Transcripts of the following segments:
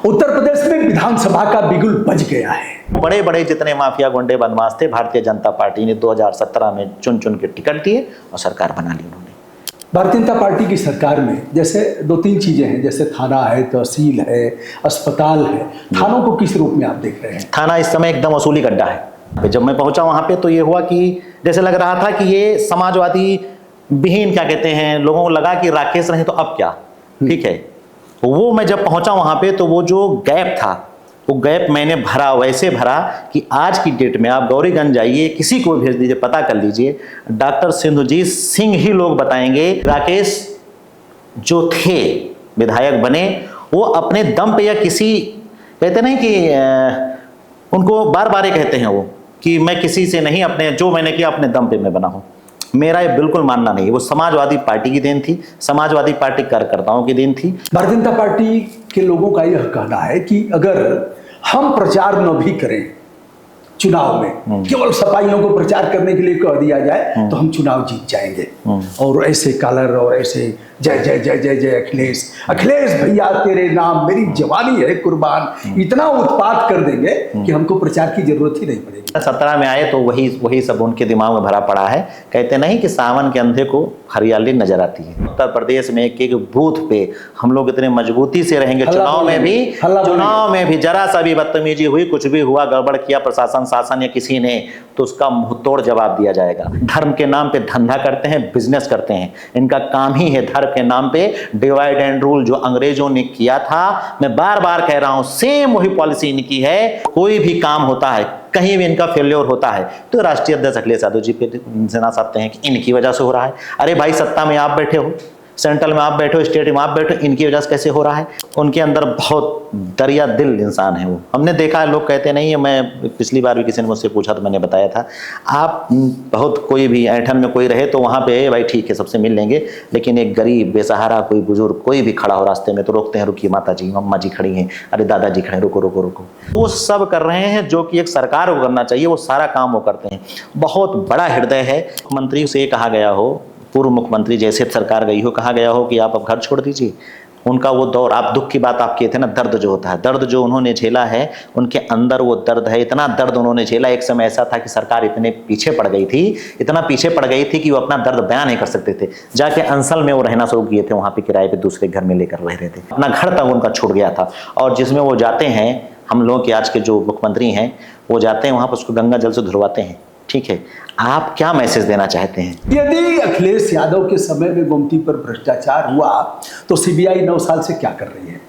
उत्तर प्रदेश में विधानसभा का बिगुल बज गया है। बड़े बड़े जितने माफिया गुंडे बदमाश थे, भारतीय जनता पार्टी ने 2017 में चुन चुन के टिकट दिए और सरकार बना ली उन्होंने। भारतीय जनता पार्टी की सरकार में जैसे 2-3 चीजें हैं, जैसे थाना है, तहसील है, अस्पताल है। थानों को किस रूप में आप देख रहे हैं? थाना इस समय एकदम वसूली गड्ढा है। जब मैं पहुंचा वहां पे तो ये हुआ कि जैसे लग रहा था कि ये समाजवादी विहीन, क्या कहते हैं, लोगों को लगा कि राकेश रहे तो अब क्या, ठीक है। वो मैं जब पहुंचा वहां पे तो वो जो गैप था, वो गैप मैंने भरा, वैसे भरा कि आज की डेट में आप गौरीगंज जाइए, किसी को भेज दीजिए, पता कर लीजिए, डॉक्टर सिंधुजीत सिंह ही लोग बताएंगे राकेश जो थे विधायक बने वो अपने दम पे, या किसी कहते नहीं कि उनको बार बार ये कहते हैं वो कि मैं किसी से नहीं, अपने जो मैंने किया अपने दम पे मैं बना हूं। मेरा ये बिल्कुल मानना नहीं है। वो समाजवादी पार्टी की देन थी, समाजवादी पार्टी कार्यकर्ताओं की देन थी। भारतीय जनता पार्टी के लोगों का यह कहना है कि अगर हम प्रचार न भी करें चुनाव में, केवल सपाइयों को प्रचार करने के लिए कह दिया जाए तो हम चुनाव जीत जाएंगे। और ऐसे कलर और ऐसे जय जय जय जय जय अखिलेश, अखिलेश भैया तेरे नाम मेरी जवानी है कुर्बान, इतना उत्पात कर देंगे कि हमको प्रचार की जरूरत ही नहीं पड़ेगी। 17 में आए तो वही सब उनके दिमाग में भरा पड़ा है। कहते नहीं कि सावन के अंधे को हरियाली नजर आती है। उत्तर प्रदेश में एक एक बूथ पे हम लोग इतने मजबूती से रहेंगे। चुनाव में भी जरा सा भी बदतमीजी हुई, कुछ भी हुआ, गड़बड़ किया प्रशासन शासन या किसी ने, तो उसका मुंहतोड़ जवाब दिया जाएगा। धर्म के नाम पे धंधा करते हैं, बिजनेस करते हैं, इनका काम ही है धर्म के नाम पे डिवाइड एंड रूल जो अंग्रेजों ने किया था। मैं बार बार कह रहा हूं, सेम वही पॉलिसी इनकी है। कोई भी काम होता है, कहीं भी इनका फेल्योर होता है तो राष्ट्रीय अध्यक्ष अखिलेश यादव जी पे ना सकते हैं कि इनकी वजह से हो रहा है। अरे भाई, सत्ता में आप बैठे हो, सेंट्रल में आप बैठे हो, स्टेट में आप बैठे हो, इनकी वजह से कैसे हो रहा है? उनके अंदर बहुत दरिया दिल इंसान है वो। हमने देखा है, लोग कहते नहीं है, मैं पिछली बार भी किसी ने मुझसे पूछा तो मैंने बताया था, आप बहुत कोई भी ऐठन में कोई रहे तो वहाँ पे भाई ठीक है सबसे मिल लेंगे, लेकिन एक गरीब बेसहारा कोई बुजुर्ग कोई भी खड़ा हो रास्ते में तो रोकते हैं, रुकिए माता जी, अम्मा जी खड़ी हैं, अरे दादाजी खड़े, रुको रुको रुको। वो सब कर रहे हैं जो कि एक सरकार को करना चाहिए, वो सारा काम वो करते हैं। बहुत बड़ा हृदय है। मुख्यमंत्री से कहा गया हो, पूर्व मुख्यमंत्री जैसे सरकार गई हो, कहा गया हो कि आप अब घर छोड़ दीजिए। उनका वो दौर, आप दुख की बात आप किए थे ना, दर्द जो होता है, दर्द जो उन्होंने झेला है, उनके अंदर वो दर्द है। इतना दर्द उन्होंने झेला। एक समय ऐसा था कि सरकार इतने पीछे पड़ गई थी, इतना पीछे पड़ गई थी कि वो अपना दर्द बयान नहीं कर सकते थे। जाके अंसल में वो रहना शुरू किए थे, वहां पे किराए पे दूसरे घर में लेकर रह रहे थे। अपना घर तक उनका छूट गया था। और जिसमें वो जाते हैं, हम लोग के आज के जो मुख्यमंत्री हैं, वो जाते हैं वहां पर उसको गंगा जल से धुलवाते हैं। ठीक है, आप क्या मैसेज देना चाहते हैं? यदि अखिलेश यादव के समय में गोमती पर भ्रष्टाचार हुआ तो सीबीआई 9 साल से क्या कर रही है?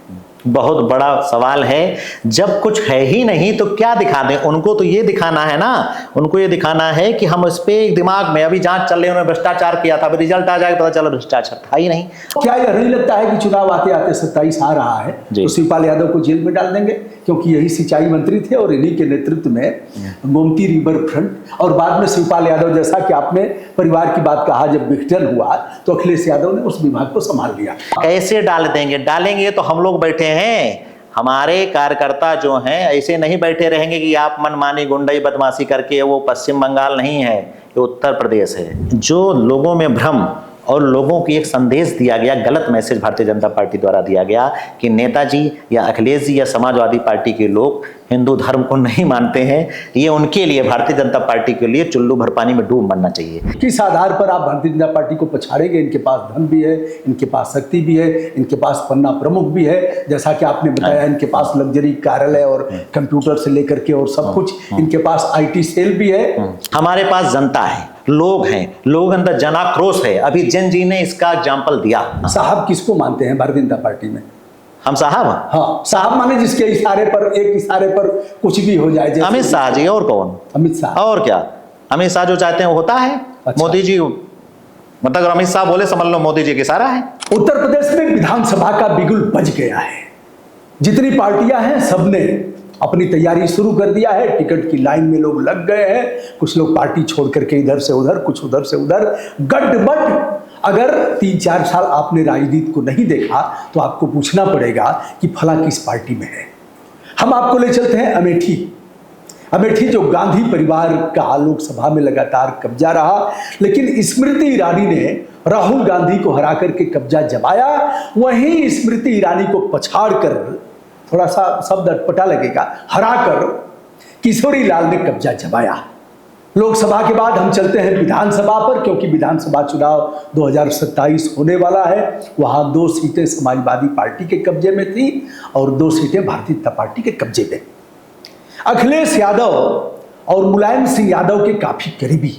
बहुत बड़ा सवाल है। जब कुछ है ही नहीं तो क्या दिखा दें? उनको तो ये दिखाना है ना, उनको ये दिखाना है कि हम इस पे दिमाग में अभी जांच चल रही है, उन्होंने भ्रष्टाचार किया था, रिजल्ट आ जाएगा पता चला भ्रष्टाचार था ही नहीं। क्या यह नहीं लगता है कि चुनाव आते आते 27 आ रहा है तो शिवपाल यादव को जेल में डाल देंगे? क्योंकि यही सिंचाई मंत्री थे और इन्हीं के नेतृत्व में गोमती रिवर फ्रंट, और बाद में शिवपाल यादव, जैसा कि आपने परिवार की बात कहा, जब विघटन हुआ तो अखिलेश यादव ने उस विभाग को संभाल लिया। कैसे डाल देंगे? डालेंगे तो हम लोग बैठे हैं, हमारे कार्यकर्ता जो हैं ऐसे नहीं बैठे रहेंगे कि आप मनमानी गुंडाई बदमाशी करके। वो पश्चिम बंगाल नहीं है, ये उत्तर प्रदेश है। जो लोगों में भ्रम और लोगों को एक संदेश दिया गया, गलत मैसेज भारतीय जनता पार्टी द्वारा दिया गया कि नेताजी या अखिलेश जी या समाजवादी पार्टी के लोग हिंदू धर्म को नहीं मानते हैं, ये उनके लिए, भारतीय जनता पार्टी के लिए चुल्लू भर पानी में डूब मरना चाहिए। किस आधार पर आप भारतीय जनता पार्टी को पछाड़ेंगे? इनके पास धन भी है, इनके पास शक्ति भी है, इनके पास पन्ना प्रमुख भी है, जैसा कि आपने बताया, इनके पास लग्जरी कार्यालय और कंप्यूटर से लेकर के और सब कुछ, इनके पास IT सेल भी है। हमारे पास जनता है, लोग हैं, लोग अंदर जनाक्रोश है। अभी जन जी ने इसका एग्जाम्पल दिया। साहब किसको मानते हैं भारतीय जनता पार्टी में? हम साहब? हाँ, साहब माने जिसके इशारे पर, एक इशारे पर कुछ भी हो जाए। अमित शाह जी। और कौन? अमित शाह। और क्या? अमित शाह जो चाहते हैं वो होता है। अच्छा। मोदी जी, मतलब अमित शाह बोले समझ लो मोदी जी का इशारा है। उत्तर प्रदेश में विधानसभा का बिगुल बज गया है। जितनी पार्टियां हैं सबने अपनी तैयारी शुरू कर दिया है। टिकट की लाइन में लोग लग गए हैं। कुछ लोग पार्टी छोड़ करके इधर से उधर, कुछ उधर से उधर, गट-बट। अगर 3-4 साल आपने राजनीति को नहीं देखा तो आपको पूछना पड़ेगा कि फला किस पार्टी में है। हम आपको ले चलते हैं अमेठी। अमेठी जो गांधी परिवार का लोकसभा में लगातार कब्जा रहा, लेकिन स्मृति ईरानी ने राहुल गांधी को हरा करके कब्जा जमाया। वहीं स्मृति ईरानी को पछाड़ कर थोड़ा सा शब्द अटपटा लगेगा, हराकर किशोरी लाल ने कब्जा जमाया। लोकसभा के बाद हम चलते हैं विधानसभा पर, क्योंकि विधानसभा चुनाव 2027 होने वाला है। वहाँ 2 सीटें समाजवादी पार्टी के कब्जे में थी और 2 सीटें भारतीय जनता पार्टी के कब्जे में। अखिलेश यादव और मुलायम सिंह यादव के काफी करीबी,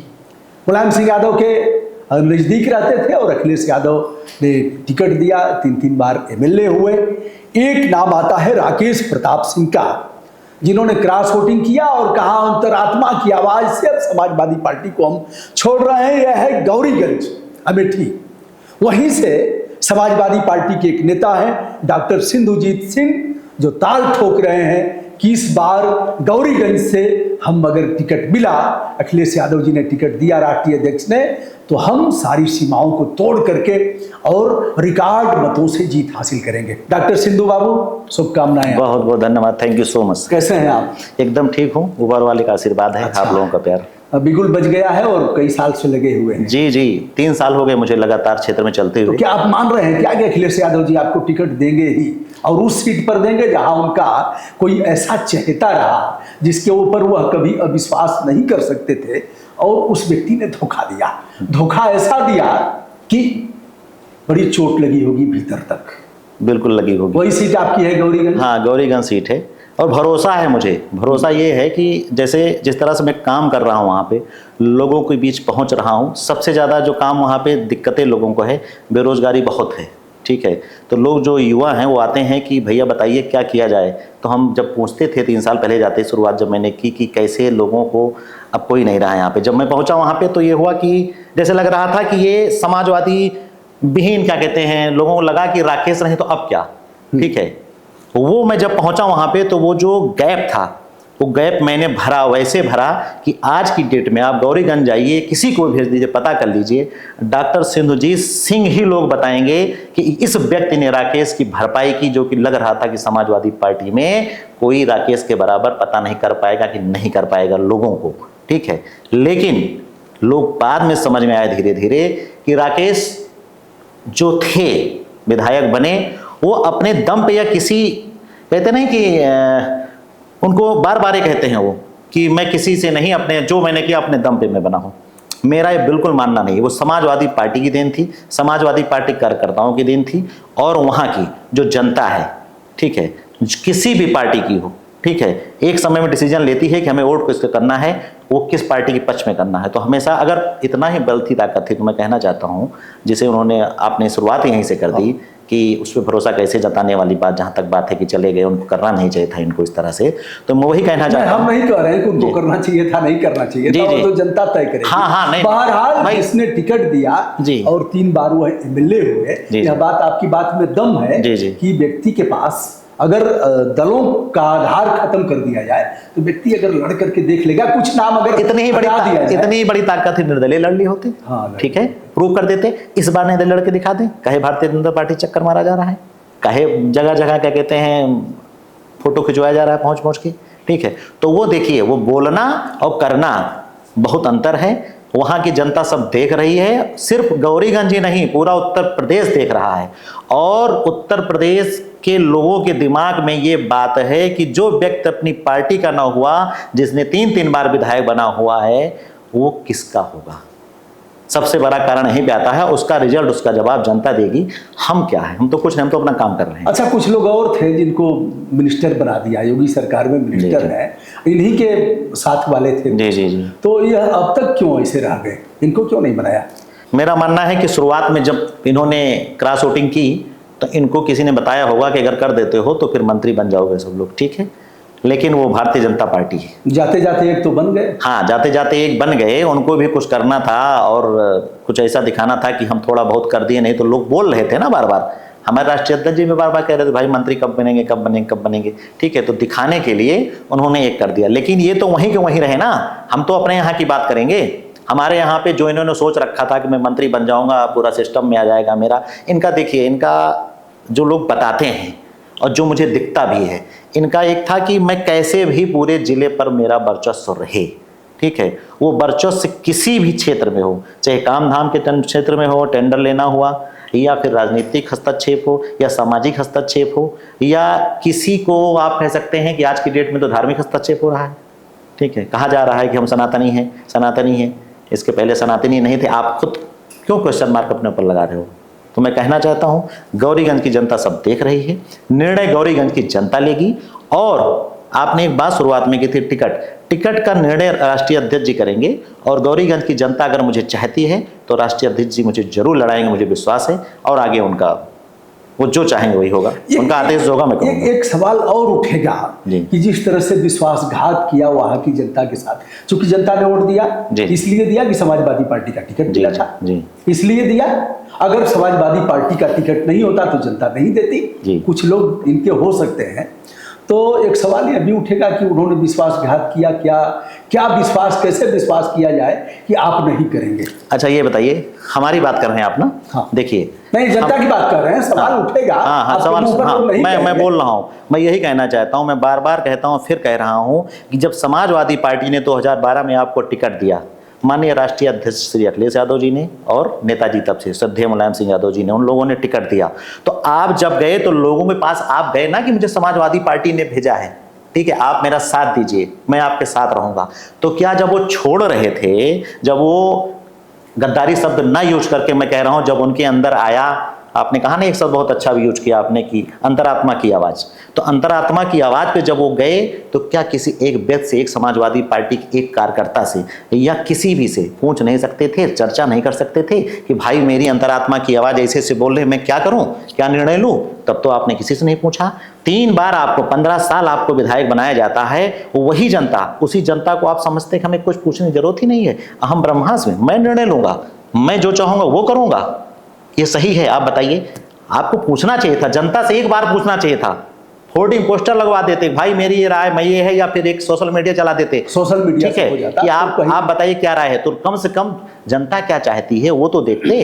मुलायम सिंह यादव के नज़दीक रहते थे और अखिलेश यादव ने टिकट दिया, 3 बार एमएलए हुए। एक नाम आता है राकेश प्रताप सिंह का, जिन्होंने क्रॉस वोटिंग किया और कहा अंतरात्मा की आवाज से अब समाजवादी पार्टी को हम छोड़ रहे हैं। यह है गौरीगंज अमेठी। वहीं से समाजवादी पार्टी के एक नेता हैं डॉक्टर सिंधुजीत सिंह, जो ताल ठोक रहे हैं कि इस बार गौरीगंज से हम अगर टिकट मिला, अखिलेश यादव जी ने टिकट दिया राष्ट्रीय अध्यक्ष ने, तो हम सारी सीमाओं को तोड़ करके और रिकॉर्ड मतों से जीत हासिल करेंगे। डॉक्टर सिंधु बाबू, शुभकामनाएं। बहुत बहुत धन्यवाद, थैंक यू सो मच। कैसे हैं आप? एकदम ठीक हूँ, ऊपर वाले का आशीर्वाद है। अच्छा। आप लोगों का प्यार। बिगुल बज गया है और कई साल से लगे हुए हैं। जी जी, 3 साल हो गए मुझे लगातार क्षेत्र में चलते तो हुए। क्या आप मान रहे हैं क्या कि अखिलेश यादव जी आपको टिकट देंगे ही, और उस सीट पर देंगे जहां उनका कोई ऐसा चहेता रहा जिसके ऊपर वह कभी अविश्वास नहीं कर सकते थे, और उस व्यक्ति ने धोखा दिया, धोखा ऐसा दिया कि बड़ी चोट लगी होगी भीतर तक? बिल्कुल लगी होगी। वही सीट आपकी है गौरीगंज? हाँ, गौरीगंज सीट है। और भरोसा है मुझे, भरोसा ये है कि जैसे जिस तरह से मैं काम कर रहा हूँ वहाँ पे, लोगों के बीच पहुँच रहा हूँ। सबसे ज़्यादा जो काम वहाँ पे दिक्कतें लोगों को है, बेरोजगारी बहुत है, ठीक है। तो लोग जो युवा हैं वो आते हैं कि भैया बताइए क्या किया जाए। तो हम जब पूछते थे 3 साल पहले जाते, शुरुआत जब मैंने की कि कैसे लोगों को, अब कोई नहीं रहा यहाँ पे। जब मैं पहुँचा वहाँ पे तो ये हुआ कि जैसे लग रहा था कि ये समाजवादी विहीन, क्या कहते हैं, लोगों को लगा कि राकेश रहे तो अब क्या, ठीक है। वो मैं जब पहुंचा वहां पे तो वो जो गैप था, वो गैप मैंने भरा, वैसे भरा कि आज की डेट में आप गौरीगंज जाइए, किसी को भेज दीजिए, पता कर लीजिए, डॉक्टर सिंधुजीत सिंह ही लोग बताएंगे कि इस व्यक्ति ने राकेश की भरपाई की, जो कि लग रहा था कि समाजवादी पार्टी में कोई राकेश के बराबर पता नहीं कर पाएगा कि नहीं कर पाएगा लोगों को, ठीक है। लेकिन लोग बाद में समझ में आए धीरे धीरे कि राकेश जो थे विधायक बने, वो अपने दम पे, या किसी कहते नहीं कि उनको बार बार ये कहते हैं वो कि मैं किसी से नहीं, अपने जो मैंने किया अपने दम पे मैं बना हूँ। मेरा ये बिल्कुल मानना नहीं है। वो समाजवादी पार्टी की देन थी, समाजवादी पार्टी कार्यकर्ताओं की देन थी, और वहाँ की जो जनता है, ठीक है, किसी भी पार्टी की हो, ठीक है, एक समय में डिसीजन लेती है कि हमें वोट किसको करना है, वो किस पार्टी के पक्ष में करना है। तो हमेशा अगर इतना ही बल थी, ताकत थी, तो मैं कहना चाहता हूँ, जिसे उन्होंने, आपने शुरुआत यहीं से कर दी कि उस पर भरोसा कैसे जताने वाली बात, जहाँ तक बात है कि चले गए, उनको करना नहीं चाहिए था इनको इस तरह से। तो मैं वही कहना चाहता हूँ, हम नहीं कह रहे हैं कि उनको करना चाहिए था, नहीं करना चाहिए था, तो जनता तय करेगी। हाँ, नहीं, बहरहाल जिसने टिकट दिया और 3 बार वह एमएलए हुए, यह बात, आपकी बात में दम है कि व्यक्ति के पास अगर दलों का आधार खत्म कर दिया जाए, तो व्यक्ति अगर लड़ करके देख लेगा, कुछ नाम अगर इतनी ही बड़ी ताकत ही निर्दलीय लड़ ली होती, ठीक है, प्रूव कर देते। इस बार नहीं लड़ के दिखा दें, कहे भारतीय जनता पार्टी चक्कर मारा जा रहा है, कहे जगह जगह क्या कहते हैं फोटो खिंचवाया जा रहा है पहुंच पहुंच के, ठीक है। तो वो देखिए, वो बोलना और करना बहुत अंतर है। वहाँ की जनता सब देख रही है, सिर्फ गौरीगंज ही नहीं, पूरा उत्तर प्रदेश देख रहा है। और उत्तर प्रदेश के लोगों के दिमाग में ये बात है कि जो व्यक्ति अपनी पार्टी का ना हुआ, जिसने 3 बार विधायक बना हुआ है, वो किसका होगा। सबसे बड़ा कारण यही पे आता है, उसका रिजल्ट, उसका जवाब जनता देगी। हम क्या है, हम तो कुछ नहीं, हम तो अपना काम कर रहे हैं। अच्छा, कुछ लोग और थे जिनको मिनिस्टर बना दिया, योगी सरकार में मिनिस्टर है, इन्हीं के साथ वाले थे। जी जी जी। तो यह अब तक क्यों ऐसे रह गए, इनको क्यों नहीं बनाया? मेरा मानना है कि शुरुआत में जब इन्होंने क्रॉस वोटिंग की, तो इनको किसी ने बताया होगा कि अगर कर देते हो तो फिर मंत्री बन जाओगे सब लोग, ठीक है। लेकिन वो भारतीय जनता पार्टी है, जाते जाते एक तो बन गए। हाँ, जाते जाते एक बन गए। उनको भी कुछ करना था और कुछ ऐसा दिखाना था कि हम थोड़ा बहुत कर दिए, नहीं तो लोग बोल रहे थे ना बार बार, हमारे राष्ट्रीय अध्यक्ष जी में बार बार कह रहे थे भाई मंत्री कब बनेंगे, कब बनेंगे, कब बनेंगे, ठीक है। तो दिखाने के लिए उन्होंने एक कर दिया। लेकिन ये तो वहीं के वहीं रहे ना, हम तो अपने यहाँ की बात करेंगे। हमारे यहाँ पे जो इन्होंने सोच रखा था कि मैं मंत्री बन जाऊंगा, पूरा सिस्टम में आ जाएगा मेरा, इनका देखिए, इनका जो लोग बताते हैं और जो मुझे दिखता भी है, इनका एक था कि मैं कैसे भी पूरे जिले पर मेरा वर्चस्व रहे, ठीक है। वो वर्चस्व किसी भी क्षेत्र में हो, चाहे काम धाम के क्षेत्र में हो, टेंडर लेना हुआ, या फिर राजनीतिक हस्तक्षेप हो या सामाजिक हस्तक्षेप हो या किसी को आप कह सकते हैं कि आज की डेट में तो धार्मिक हस्तक्षेप हो रहा है। ठीक है, कहा जा रहा है कि हम सनातनी हैं, सनातनी हैं, इसके पहले सनातनी नहीं थे। आप खुद क्यों क्वेश्चन मार्क अपने ऊपर लगा रहे हो? तो मैं कहना चाहता हूँ गौरीगंज की जनता सब देख रही है, निर्णय गौरीगंज की जनता लेगी। और आपने एक बात शुरुआत में की थी, टिकट का निर्णय राष्ट्रीय अध्यक्ष जी करेंगे और गौरीगंज की जनता अगर मुझे चाहती है तो राष्ट्रीय अध्यक्ष जी मुझे जरूर लड़ाएंगे, मुझे विश्वास है। और आगे उनका वो जो चाहेंगे वही होगा, उनका आदेश होगा मैं करूंगा। एक सवाल और उठेगा कि जिस तरह से विश्वासघात किया वहां की जनता के साथ, क्योंकि जनता ने वोट दिया, इसलिए दिया कि समाजवादी पार्टी का टिकट दिया था, इसलिए दिया। अगर समाजवादी पार्टी का टिकट नहीं होता तो जनता नहीं देती। कुछ लोग इनके हो सकते हैं। तो एक सवाल यह भी उठेगा कि उन्होंने विश्वासघात किया, क्या विश्वास, कैसे विश्वास किया जाए कि आप नहीं करेंगे। अच्छा ये बताइए, हमारी बात कर रहे हैं आप ना? हाँ। देखिए, नहीं, जनता की बात कर रहे हैं, सवाल उठेगा। हाँ, सवाल, मैं बोल रहा हूँ, मैं यही कहना चाहता हूँ, मैं बार बार कहता हूँ, फिर कह रहा हूँ कि जब समाजवादी पार्टी ने 2012 में आपको टिकट दिया, माननीय राष्ट्रीय अध्यक्ष श्री अखिलेश यादव जी ने और नेताजी तब से श्रद्धेय मुलायम सिंह यादव जी ने, उन लोगों ने टिकट दिया, तो आप जब गए तो लोगों के पास आप गए ना कि मुझे समाजवादी पार्टी ने भेजा है, ठीक है, आप मेरा साथ दीजिए, मैं आपके साथ रहूंगा। तो क्या जब वो छोड़ रहे थे, जब वो गद्दारी शब्द ना यूज करके मैं कह रहा हूं, जब उनके अंदर आया, आपने कहा ना एक शब्द बहुत अच्छा भी यूज किया आपने कि अंतरात्मा की आवाज, तो अंतरात्मा की आवाज पे जब वो गए तो क्या किसी एक व्यक्ति से, एक समाजवादी पार्टी के एक कार्यकर्ता से या किसी भी से पूछ नहीं सकते थे, चर्चा नहीं कर सकते थे कि भाई मेरी अंतरात्मा की आवाज ऐसे से बोल रहे, मैं क्या करूं, क्या निर्णय लूं? तब तो आपने किसी से नहीं पूछा। 3 बार आपको 15 साल आपको विधायक बनाया जाता है, वही जनता, उसी जनता को आप समझते हैं कि हमें कुछ पूछने की जरूरत ही नहीं है, अहम ब्रह्मास्मि, मैं निर्णय लूंगा, मैं जो चाहूंगा वो करूंगा, ये सही है? आप बताइए, आपको पूछना चाहिए था, जनता से एक बार पूछना चाहिए था। होर्डिंग पोस्टर लगवा देते, भाई मेरी ये राय, मैं ये है, या फिर एक सोशल मीडिया चला देते, सोशल मीडिया ठीक है कि आप बताइए क्या राय है, तो कम से कम जनता क्या चाहती है वो तो देखते।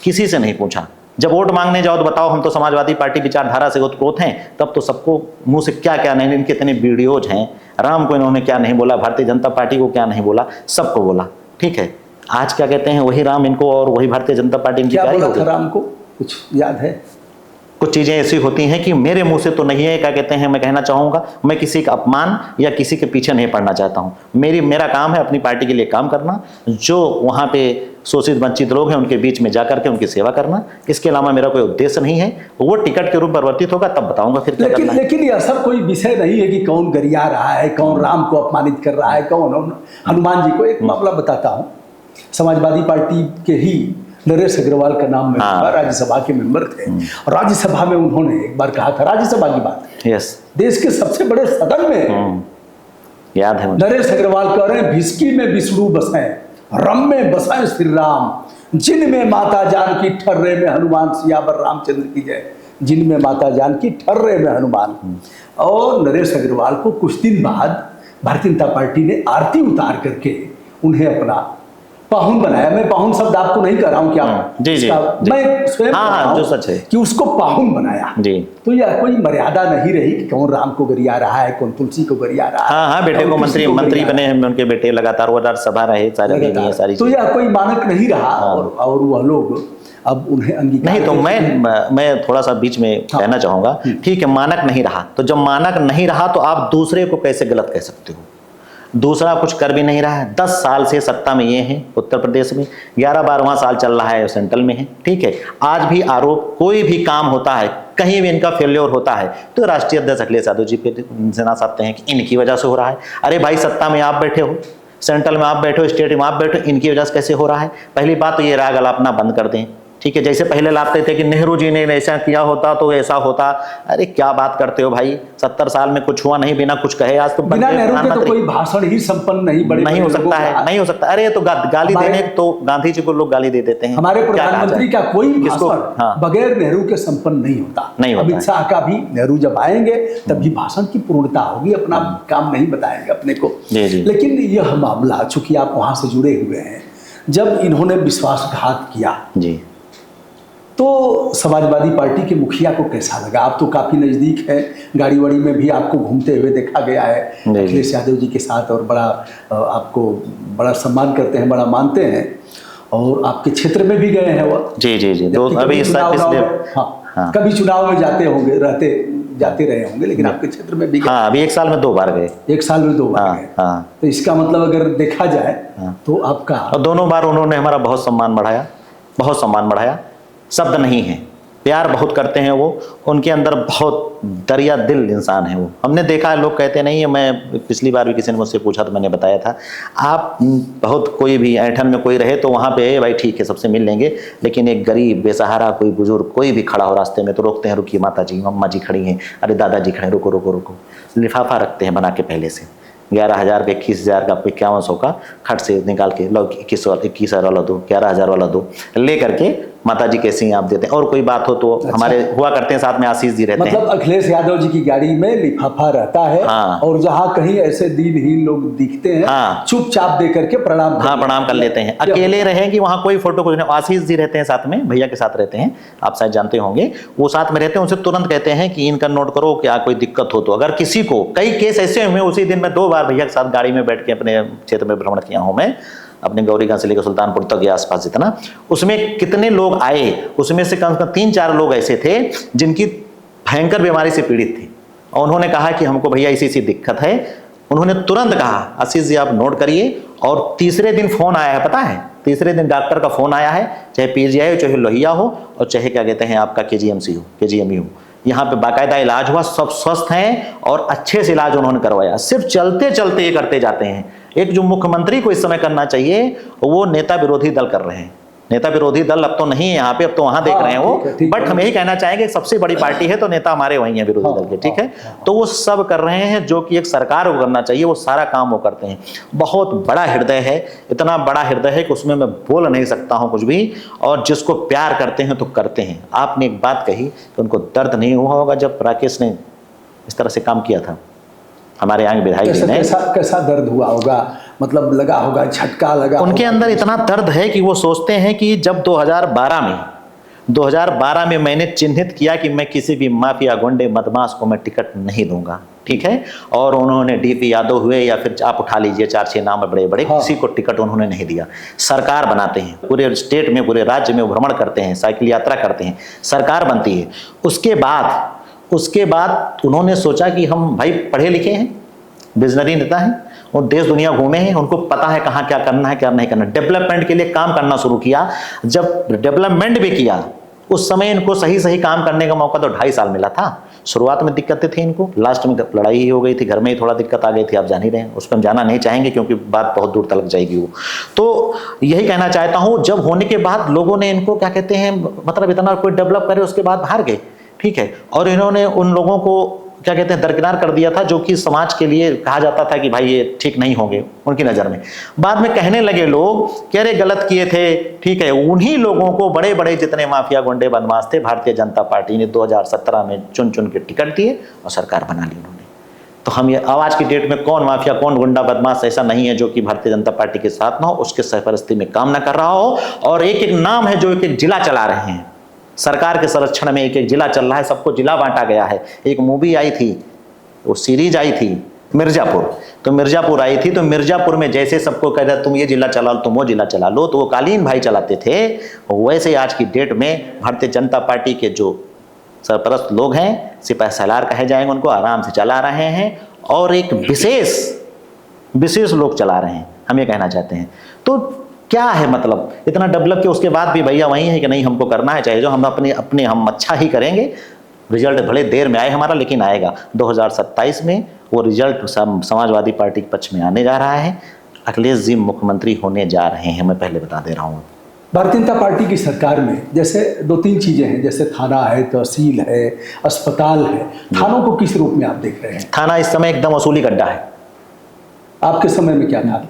किसी से नहीं पूछा। जब वोट मांगने जाओ तो बताओ हम तो समाजवादी पार्टी विचारधारा से ओतप्रोत हैं, तब तो सबको मुंह से क्या क्या नहीं, इनके इतने वीडियोज हैं, राम को इन्होंने क्या नहीं बोला, भारतीय जनता पार्टी को क्या नहीं बोला, सबको बोला, ठीक है। आज क्या कहते हैं, वही राम इनको और वही भारतीय जनता पार्टी इनकी क्या बोला था राम को, कुछ याद है? कुछ चीज़ें ऐसी होती हैं कि मेरे मुंह से तो नहीं है, क्या कहते हैं, मैं कहना चाहूँगा, मैं किसी का अपमान या किसी के पीछे नहीं पड़ना चाहता हूँ। मेरा काम है अपनी पार्टी के लिए काम करना, जो वहाँ पे शोषित वंचित लोग हैं उनके बीच में जाकर के उनकी सेवा करना, इसके अलावा मेरा कोई उद्देश्य नहीं है। वो टिकट के रूप परिवर्तित होगा तब बताऊंगा फिर क्या करना है। लेकिन यह सब कोई विषय नहीं है कि कौन गरिया रहा है, कौन राम को अपमानित कर रहा है, कौन हनुमान जी को। एक मामला बताता हूँ, समाजवादी पार्टी के ही नरेश अग्रवाल का नाम मैं राज्यसभा के मेंबर थे, और राज्यसभा में उन्होंने एक बार कहा था, राज्यसभा की बात, देश के सबसे बड़े सदन में, याद है, नरेश अग्रवाल कह रहे हैं, भिस्की में विष्णु बसे, रम में बसे श्री राम, जिन में माता जानकी ठर्रे में हनुमान, सियावर रामचंद्र की जय, जिन में माता जानकी ठर्रे में हनुमान। और नरेश अग्रवाल को कुछ दिन बाद भारतीय जनता पार्टी ने आरती उतार करके उन्हें अपना पाहुन बनाया। मैं पाहुन शब्द आपको नहीं कर रहा हूँ, क्या जी, मैं स्वयं जो सच है कि उसको पाहुन बनाया जी। तो यह कोई मर्यादा नहीं रही कि कौन राम को गरिया रहा है, कौन तुलसी को गरिया रहा है। हाँ, बेटे को मंत्री बने हैं उनके बेटे, लगातार वो राज्यसभा रहे, सारी तो यह कोई मानक नहीं रहा। और वह लोग अब उन्हें अंगीकार नहीं। तो मैं थोड़ा सा बीच में कहना चाहूंगा, ठीक है, मानक नहीं रहा, तो जब मानक नहीं रहा तो आप दूसरे को कैसे गलत कह सकते हो? दूसरा कुछ कर भी नहीं रहा है, 10 साल से सत्ता में ये हैं उत्तर प्रदेश में, 11-12वां साल चल रहा है, सेंट्रल में है, ठीक है। आज भी आरोप, कोई भी काम होता है, कहीं भी इनका फेल्योर होता है तो राष्ट्रीय अध्यक्ष अखिलेश यादव जी पे सुना सकते हैं कि इनकी वजह से हो रहा है। अरे भाई, सत्ता में आप बैठे हो, सेंट्रल में आप बैठे हो, स्टेट में आप बैठे हो, इनकी वजह से कैसे हो रहा है? पहली बात तो ये राग अलापना बंद कर दें, ठीक है। जैसे पहले लाते थे कि नेहरू जी ने ऐसा किया होता तो ऐसा होता, अरे क्या बात करते हो भाई, 70 साल में कुछ हुआ नहीं, बिना कुछ कहे आज तो बिना नेहरू के तो कोई भाषण ही संपन्न नहीं हो सकता है, नहीं हो सकता। अरे तो गाली देने, तो गांधी जी को लोग गाली दे देते हैं। हमारे प्रधानमंत्री का कोई भाषण बगैर नेहरू के संपन्न नहीं होता। अमित शाह का भी, नेहरू जब आएंगे तभी भाषण की पूर्णता होगी, अपना काम नहीं बताएंगे अपने को। लेकिन यह मामला, चूंकि आप वहां से जुड़े हुए हैं, जब इन्होंने विश्वासघात किया जी, तो समाजवादी पार्टी के मुखिया को कैसा लगा? आप तो काफी नजदीक है, गाड़ी वाड़ी में भी आपको घूमते हुए देखा गया है अखिलेश यादव जी के साथ, और बड़ा आपको बड़ा सम्मान करते हैं, बड़ा मानते हैं। और आपके क्षेत्र में भी गए हैं वो। जी जी जी, तो जबकि अभी कभी इस साल चुनाव पिछले में, हाँ, कभी चुनाव में जाते होंगे, जाते रहे होंगे, लेकिन आपके क्षेत्र में भी गए। हाँ, अभी एक साल में 2 बार गए। एक साल में 2 बार हाँ गए। हाँ। तो इसका मतलब अगर देखा जाए तो आपका, और दोनों बार उन्होंने हमारा बहुत सम्मान बढ़ाया, बहुत सम्मान बढ़ाया। शब्द नहीं है, प्यार बहुत करते हैं वो, उनके अंदर बहुत दरिया दिल इंसान है वो। हमने देखा है, लोग कहते नहीं है, मैं पिछली बार भी किसी ने मुझसे पूछा तो मैंने बताया था, आप बहुत कोई भी ऐठन में कोई रहे तो वहाँ पे भाई ठीक है सबसे मिल लेंगे, लेकिन एक गरीब बेसहारा कोई बुजुर्ग कोई भी खड़ा हो रास्ते में तो रोकते हैं, रुकिए माता जी, अम्मा जी खड़ी हैं, अरे दादाजी खड़े, रुको रुको रुको। लिफाफा रखते हैं बना के पहले से, 11,000 का, 21,000 का, 5100 का खट से निकाल के, लो 21,000 वाला दो, 11,000 वाला दो, ले करके माता जी कैसी हैं आप देते हैं। और कोई बात हो तो अच्छा। हमारे हुआ करते हैं साथ में आशीष जी रहते हैं। मतलब अखिलेश यादव जी की गाड़ी में लिफाफा रहता है। हाँ। और जहाँ कहीं ऐसे दीनहीन लोग दिखते हैं, हाँ। चुपचाप दे करके प्रणाम हाँ, प्रणाम कर लेते हैं। अकेले रहें कि वहाँ कोई फोटो कुछ नहीं, आशीष जी रहते हैं साथ में, भैया के साथ रहते हैं, आप शायद जानते होंगे, वो साथ में रहते हैं। उनसे तुरंत कहते हैं कि इनका नोट करो, क्या कोई दिक्कत हो तो। अगर किसी को, कई केस ऐसे हुए, उसी दिन में 2 बार भैया के साथ गाड़ी में बैठ के अपने क्षेत्र में भ्रमण किया हूँ मैं, अपने गौरीगंज से लेकर सुल्तानपुर तक के आसपास जितना, उसमें कितने लोग आए, उसमें से कम से कम 3-4 लोग ऐसे थे जिनकी भयंकर बीमारी से पीड़ित थे, और उन्होंने कहा कि हमको भैया इसी दिक्कत है। उन्होंने तुरंत कहा आशीष जी आप नोट करिए, और तीसरे दिन फोन आया है, पता है, तीसरे दिन डॉक्टर का फोन आया है, चाहे पीजीआई हो, चाहे लोहिया हो, और चाहे क्या कहते हैं आपका केजीएमसी हो, केजीएमयू हो, यहाँ पे बाकायदा इलाज हुआ, सब स्वस्थ हैं और अच्छे से इलाज उन्होंने करवाया। सिर्फ चलते चलते ये करते जाते हैं। एक जो मुख्यमंत्री को इस समय करना चाहिए वो नेता विरोधी दल कर रहे हैं। नेता विरोधी दल अब तो नहीं है यहाँ पे, अब तो वहां देख रहे हैं वो, बट हम यही कहना चाहेंगे सबसे बड़ी पार्टी है तो नेता हमारे वही है विरोधी दल के, ठीक है। तो वो सब कर रहे हैं जो कि एक सरकार को करना चाहिए, वो सारा काम वो करते हैं। बहुत बड़ा हृदय है, इतना बड़ा हृदय है कि उसमें मैं बोल नहीं सकता हूँ कुछ भी, और जिसको प्यार करते हैं तो करते हैं। आपने एक बात कही कि उनको दर्द नहीं हुआ होगा जब राकेश ने इस तरह से काम किया था, हमारे यहाँ विधायक जी ने। कैसा दर्द हुआ होगा, मतलब लगा होगा, झटका लगा, उनके अंदर इतना दर्द है कि वो सोचते हैं कि जब 2012 में मैंने चिन्हित किया कि मैं किसी भी माफिया गुंडे बदमाश को मैं टिकट नहीं दूंगा, ठीक है, और उन्होंने डीपी यादव हुए या फिर आप उठा लीजिए 4-6 नाम बड़े बड़े, किसी को टिकट उन्होंने नहीं दिया। सरकार बनाते हैं, पूरे स्टेट में, पूरे राज्य में भ्रमण करते हैं, साइकिल यात्रा करते हैं, सरकार बनती है। उसके बाद उन्होंने सोचा कि हम भाई पढ़े लिखे हैं, विजनरी नेता हैं, वो देश दुनिया घूमे हैं, उनको पता है कहाँ क्या करना है क्या नहीं करना। डेवलपमेंट के लिए काम करना शुरू किया। जब डेवलपमेंट भी किया उस समय इनको सही काम करने का मौका तो 2.5 साल मिला था। शुरुआत में दिक्कतें थी इनको, लास्ट में लड़ाई ही हो गई थी, घर में ही थोड़ा दिक्कत आ गई थी, आप जान ही रहे हैं, उस पर हम जाना नहीं चाहेंगे क्योंकि बात बहुत दूर तक जाएगी वो। तो यही कहना चाहता हूँ, जब होने के बाद लोगों ने इनको क्या कहते हैं, मतलब इतना कोई डेवलप करे उसके बाद बाहर गए, ठीक है, और इन्होंने उन लोगों को क्या कहते हैं दरकिनार कर दिया था जो कि समाज के लिए कहा जाता था कि भाई ये ठीक नहीं होंगे उनकी नज़र में। बाद में कहने लगे लोग कि अरे गलत किए थे, ठीक है। उन्हीं लोगों को बड़े बड़े जितने माफिया गुंडे बदमाश थे भारतीय जनता पार्टी ने 2017 में चुन के टिकट दिए और सरकार बना ली उन्होंने। तो हम ये आज की डेट में कौन माफिया कौन गुंडा बदमाश ऐसा नहीं है जो कि भारतीय जनता पार्टी के साथ ना हो, उसके सरपरस्ती में काम ना कर रहा हो। और एक एक नाम है जो एक जिला चला रहे हैं, सरकार के संरक्षण में एक जिला चल रहा है, सबको जिला बांटा गया है। एक मूवी आई थी, वो सीरीज आई थी मिर्जापुर, तो मिर्जापुर आई थी, तो मिर्जापुर में जैसे सबको कह रहा तुम ये जिला चला लो, तुम वो जिला चला लो, तो वो कालीन भाई चलाते थे, वैसे आज की डेट में भारतीय जनता पार्टी के जो सरपरस्त लोग हैं, सिपाही सालार कहे जाएंगे, उनको आराम से चला रहे हैं, और एक विशेष लोग चला रहे हैं, हम ये कहना चाहते हैं। तो क्या है मतलब इतना डेवलप किया उसके बाद भी भैया वही है कि नहीं हमको करना है, चाहे जो हम अपने हम अच्छा ही करेंगे। रिजल्ट भले देर में आए हमारा, लेकिन आएगा। 2027 में वो रिजल्ट समाजवादी पार्टी के पक्ष में आने जा रहा है। अखिलेश जी मुख्यमंत्री होने जा रहे हैं, मैं पहले बता दे रहा हूँ। भारतीय जनता पार्टी की सरकार में जैसे 2-3 चीज़ें हैं, जैसे थाना है, तहसील है, अस्पताल है। थानों को किस रूप में आप देख रहे हैं? थाना इस समय एकदम वसूली गड्ढा है। आपके समय में क्या था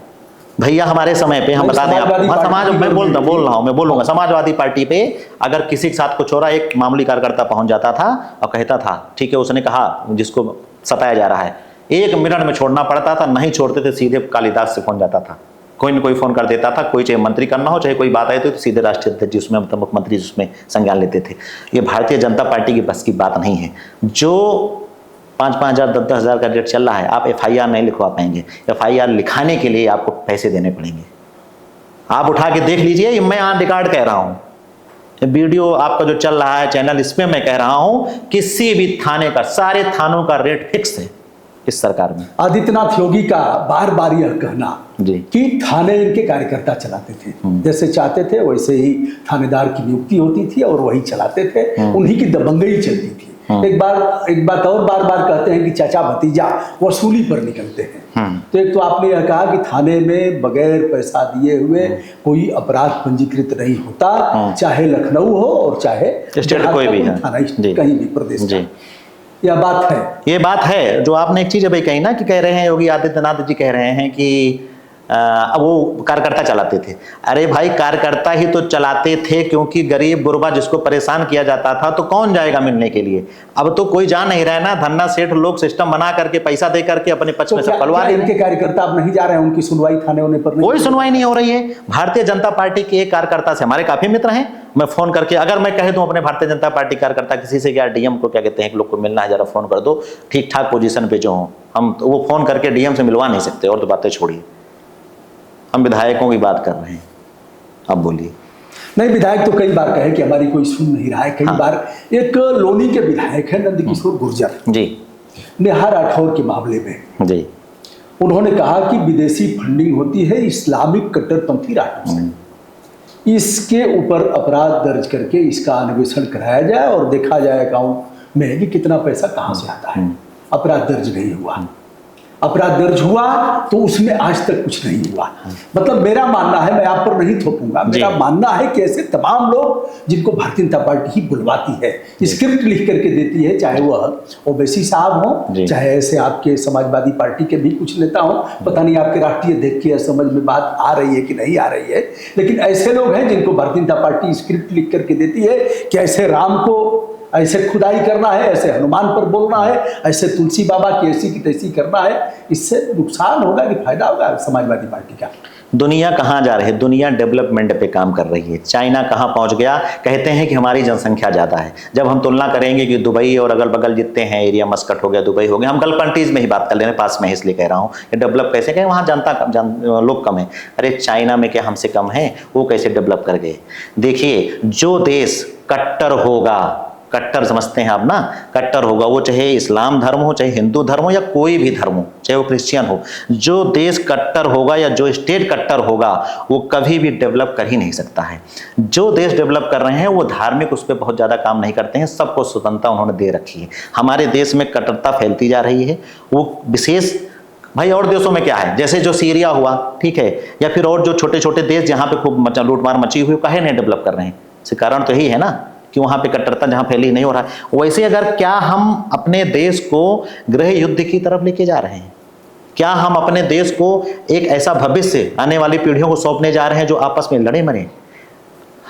भैया? हमारे समय पे हम बता दें आपको, मैं बोलूंगा समाजवादी पार्टी पे अगर किसी के साथ कुछ हो रहा, एक मामूली कार्यकर्ता पहुंच जाता था और कहता था ठीक है, उसने कहा जिसको सताया जा रहा है, 1 मिनट में छोड़ना पड़ता था, नहीं छोड़ते थे सीधे कालिदास से फोन जाता था, कोई न कोई फोन कर देता था, कोई चाहे मंत्री करना हो चाहे कोई बात आई तो सीधे राष्ट्रीय अध्यक्ष जिसमें मतलब मुख्यमंत्री जिसमें संज्ञान लेते थे। ये भारतीय जनता पार्टी की बस की बात नहीं है। जो 5-5 हज़ार 10-10 हज़ार का रेट चल रहा है, आप FIR नहीं लिखवा पाएंगे। FIR लिखाने के लिए आपको पैसे देने पड़ेंगे। आप उठा के देख लीजिए, ये मैं ऑन रिकॉर्ड कह रहा हूं, वीडियो आपका जो चल रहा है चैनल, इसमें मैं कह रहा हूं किसी भी थाने का, सारे थानों का रेट फिक्स है इस सरकार में। आदित्यनाथ योगी का बार बार यह कहना जी कि थाने इनके कार्यकर्ता चलाते थे, जैसे चाहते थे वैसे ही थानेदार की नियुक्ति होती थी और वही चलाते थे, उन्हीं की दबंगई चलती थी। एक बात और बार बार कहते हैं कि चाचा भतीजा वसूली पर निकलते हैं। तो एक तो आपने यह कहा कि थाने में बगैर पैसा दिए हुए कोई अपराध पंजीकृत नहीं होता, चाहे लखनऊ हो और चाहे स्टेट कोई भी है, थाना कहीं भी प्रदेश का। यह बात है, ये बात है जो आपने एक चीज अभी कही ना कि कह रहे हैं योगी आदित्यनाथ जी कह रहे हैं कि वो कार्यकर्ता चलाते थे। अरे भाई कार्यकर्ता ही तो चलाते थे, क्योंकि गरीब गुरबा जिसको परेशान किया जाता था तो कौन जाएगा मिलने के लिए। अब तो कोई जा नहीं रहा है ना, धन्ना सेठ लोग सिस्टम बना करके पैसा दे करके अपने पक्ष में पलवा रहे हैं। इनके कार्यकर्ता अब नहीं जा रहे हैं, उनकी सुनवाई थाने होने पर कोई सुनवाई नहीं हो रही है। भारतीय जनता पार्टी के एक कार्यकर्ता से हमारे काफी मित्र हैं, मैं फोन करके अगर मैं कह दूं अपने भारतीय जनता पार्टी कार्यकर्ता किसी से क्या डीएम को क्या कहते हैं, लोग को मिलना है जरा फोन कर दो, ठीक ठाक पोजीशन पे जो हो, हम तो वो फोन करके डीएम से मिलवा नहीं सकते। और तो बातें छोड़िए, हम विधायकों की बात कर रहे हैं। अब बोलिए। नहीं, विधायक तो कई बार कहे कि हमारी कोई सुन नहीं रहा है। कई बार एक लोनी के विधायक है नंदकिशोर गुर्जर जी, निहार राठौर के मामले में जी, उन्होंने कहा कि विदेशी फंडिंग होती है इस्लामिक कट्टरपंथी राष्ट्रों से, इसके ऊपर अपराध दर्ज करके इसका अन्वेषण कराया जाए और देखा जाए अकाउंट में कि कितना पैसा कहाँ से आता है। अपराध दर्ज नहीं हुआ, अपराध दर्ज हुआ तो उसमें आज तक कुछ नहीं हुआ। मतलब मेरा मानना है, मैं आप पर नहीं थोपूंगा, मेरा मानना है कि ऐसे तमाम लोग जिनको भारतीय जनता पार्टी ही बुलवाती है, स्क्रिप्ट लिख करके देती है, चाहे वह ओवैसी साहब हो, चाहे ऐसे आपके समाजवादी पार्टी के भी कुछ नेता हो, पता नहीं आपके राष्ट्रीय अध्यक्ष की समझ में बात आ रही है कि नहीं आ रही है, लेकिन ऐसे लोग हैं जिनको भारतीय जनता पार्टी स्क्रिप्ट लिख करके देती है कि ऐसे राम को ऐसे खुदाई करना है, ऐसे हनुमान पर बोलना है, ऐसे तुलसी बाबा की ऐसी की तैसी करना है। इससे नुकसान होगा कि फायदा होगा समाजवादी पार्टी का? दुनिया कहाँ जा रही है? दुनिया डेवलपमेंट पे काम कर रही है। चाइना कहाँ पहुँच गया? कहते हैं कि हमारी जनसंख्या ज़्यादा है। जब हम तुलना करेंगे कि दुबई और अगल बगल जितने हैं एरिया, मस्कट हो गया, दुबई हो गया, हम गल्फ कंट्रीज में ही बात कर ले रहे हैं, पास में इसलिए कह रहा हूँ कि डेवलप कैसे कहें, वहाँ लोग कम है। अरे चाइना में क्या हमसे कम है? वो कैसे डेवलप कर गए? देखिए, जो देश कट्टर होगा, कट्टर समझते हैं आप ना, कट्टर होगा, वो चाहे इस्लाम धर्म हो, चाहे हिंदू धर्म हो, या कोई भी धर्म हो, चाहे वो क्रिश्चियन हो, जो देश कट्टर होगा या जो स्टेट कट्टर होगा वो कभी भी डेवलप कर ही नहीं सकता है। जो देश डेवलप कर रहे हैं वो धार्मिक उस पर बहुत ज़्यादा काम नहीं करते हैं, सबको स्वतंत्रता उन्होंने दे रखी है। हमारे देश में कट्टरता फैलती जा रही है, वो विशेष भाई और देशों में क्या है, जैसे जो सीरिया हुआ, ठीक है, या फिर और जो छोटे छोटे देश जहाँ पे खूब लूटमार मची हुई, काहे नहीं डेवलप कर रहे हैं? इसका कारण तो यही है ना कि वहाँ पे कट्टरता जहाँ फैली नहीं हो रहा है। वैसे अगर क्या हम अपने देश को गृह युद्ध की तरफ लेके जा रहे हैं? क्या हम अपने देश को एक ऐसा भविष्य आने वाली पीढ़ियों को सौंपने जा रहे हैं जो आपस में लड़े मरे?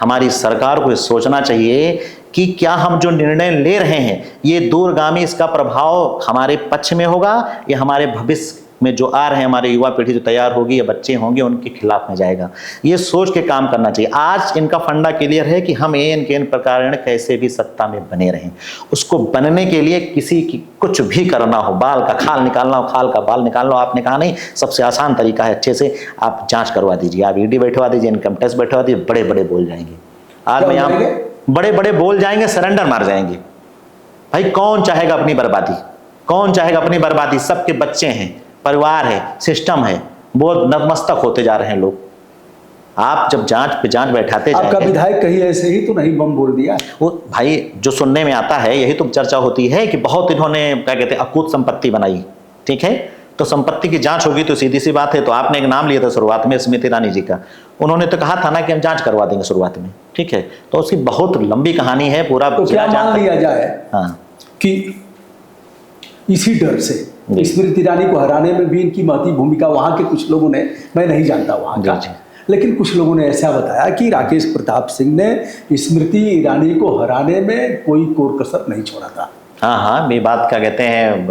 हमारी सरकार को सोचना चाहिए कि क्या हम जो निर्णय ले रहे हैं ये दूरगामी, इसका प्रभाव हमारे पक्ष में होगा या हमारे भविष्य में जो आ रहे हैं, हमारे युवा पीढ़ी जो तैयार होगी या बच्चे होंगे उनके खिलाफ में जाएगा। ये सोच के काम करना चाहिए। आज इनका फंडा क्लियर है कि हम एन के एन प्रकार कैसे भी सत्ता में बने रहें। उसको बनने के लिए किसी की कुछ भी करना हो, बाल का खाल निकालना हो, खाल का बाल निकालना हो, आपने कहा नहीं, सबसे आसान तरीका है, अच्छे से आप जाँच करवा दीजिए, आप ईडी बैठवा दीजिए, इनकम टैक्स बैठवा दीजिए, बड़े बड़े बोल जाएंगे। आज मैं यहाँ बड़े बड़े बोल जाएंगे, सरेंडर मार जाएंगे। भाई कौन चाहेगा अपनी बर्बादी? कौन चाहेगा अपनी बर्बादी? सबके बच्चे हैं, परिवार है, सिस्टम है, बहुत नतमस्तक होते जा रहे हैं लोग। आप जब जांच पे जांच बैठाते आपका विधायक कहीं ऐसे ही तो नहीं बम बोल दिया? वो भाई जो सुनने में आता है यही तो चर्चा होती है कि बहुत इन्होंने क्या कहते हैं अकूत संपत्ति बनाई, ठीक है, तो संपत्ति की जांच होगी तो सीधी सी बात है। तो आपने एक नाम लिया था शुरुआत में, स्मृति ईरानी जी का, उन्होंने तो कहा था ना कि हम जांच करवा देंगे शुरुआत में, ठीक है, तो उसकी बहुत लंबी कहानी है, पूरा तो क्या मान लिया जाए हाँ कि इसी डर से स्मृति ईरानी को हराने में भी इनकी महती भूमिका, वहां के कुछ लोगों ने, मैं नहीं जानता वहां का, लेकिन कुछ लोगों ने ऐसा बताया कि राकेश प्रताप सिंह ने स्मृति ईरानी को हराने में कोई कोर कसर नहीं छोड़ा था। हाँ हाँ, ये बात क्या कहते हैं,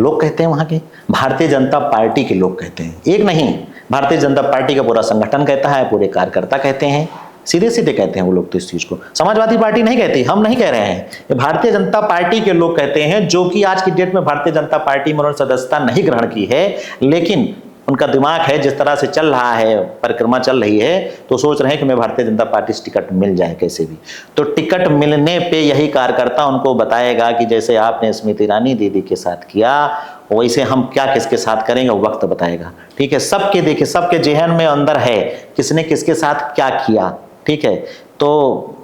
लोग कहते हैं, वहाँ के भारतीय जनता पार्टी के लोग कहते हैं, एक नहीं, भारतीय जनता पार्टी का पूरा संगठन कहता है, पूरे कार्यकर्ता कहते हैं, सीधे सीधे कहते हैं वो लोग तो इस चीज को। समाजवादी पार्टी नहीं कहती, हम नहीं कह रहे हैं, ये भारतीय जनता पार्टी के लोग कहते हैं, जो कि आज की डेट में भारतीय जनता पार्टी में उन्होंने सदस्यता नहीं ग्रहण की है, लेकिन उनका दिमाग है जिस तरह से चल रहा है, परिक्रमा चल रही है, तो सोच रहे हैं कि मैं भारतीय जनता पार्टी से टिकट मिल जाए कैसे भी। तो टिकट मिलने पे यही कार्यकर्ता उनको बताएगा कि जैसे आपने स्मृति ईरानी दीदी के साथ किया वैसे हम क्या किसके साथ करेंगे, वक्त बताएगा। ठीक है, सबके देखिए, सबके जहन में अंदर है किसने किसके साथ क्या किया। ठीक है, तो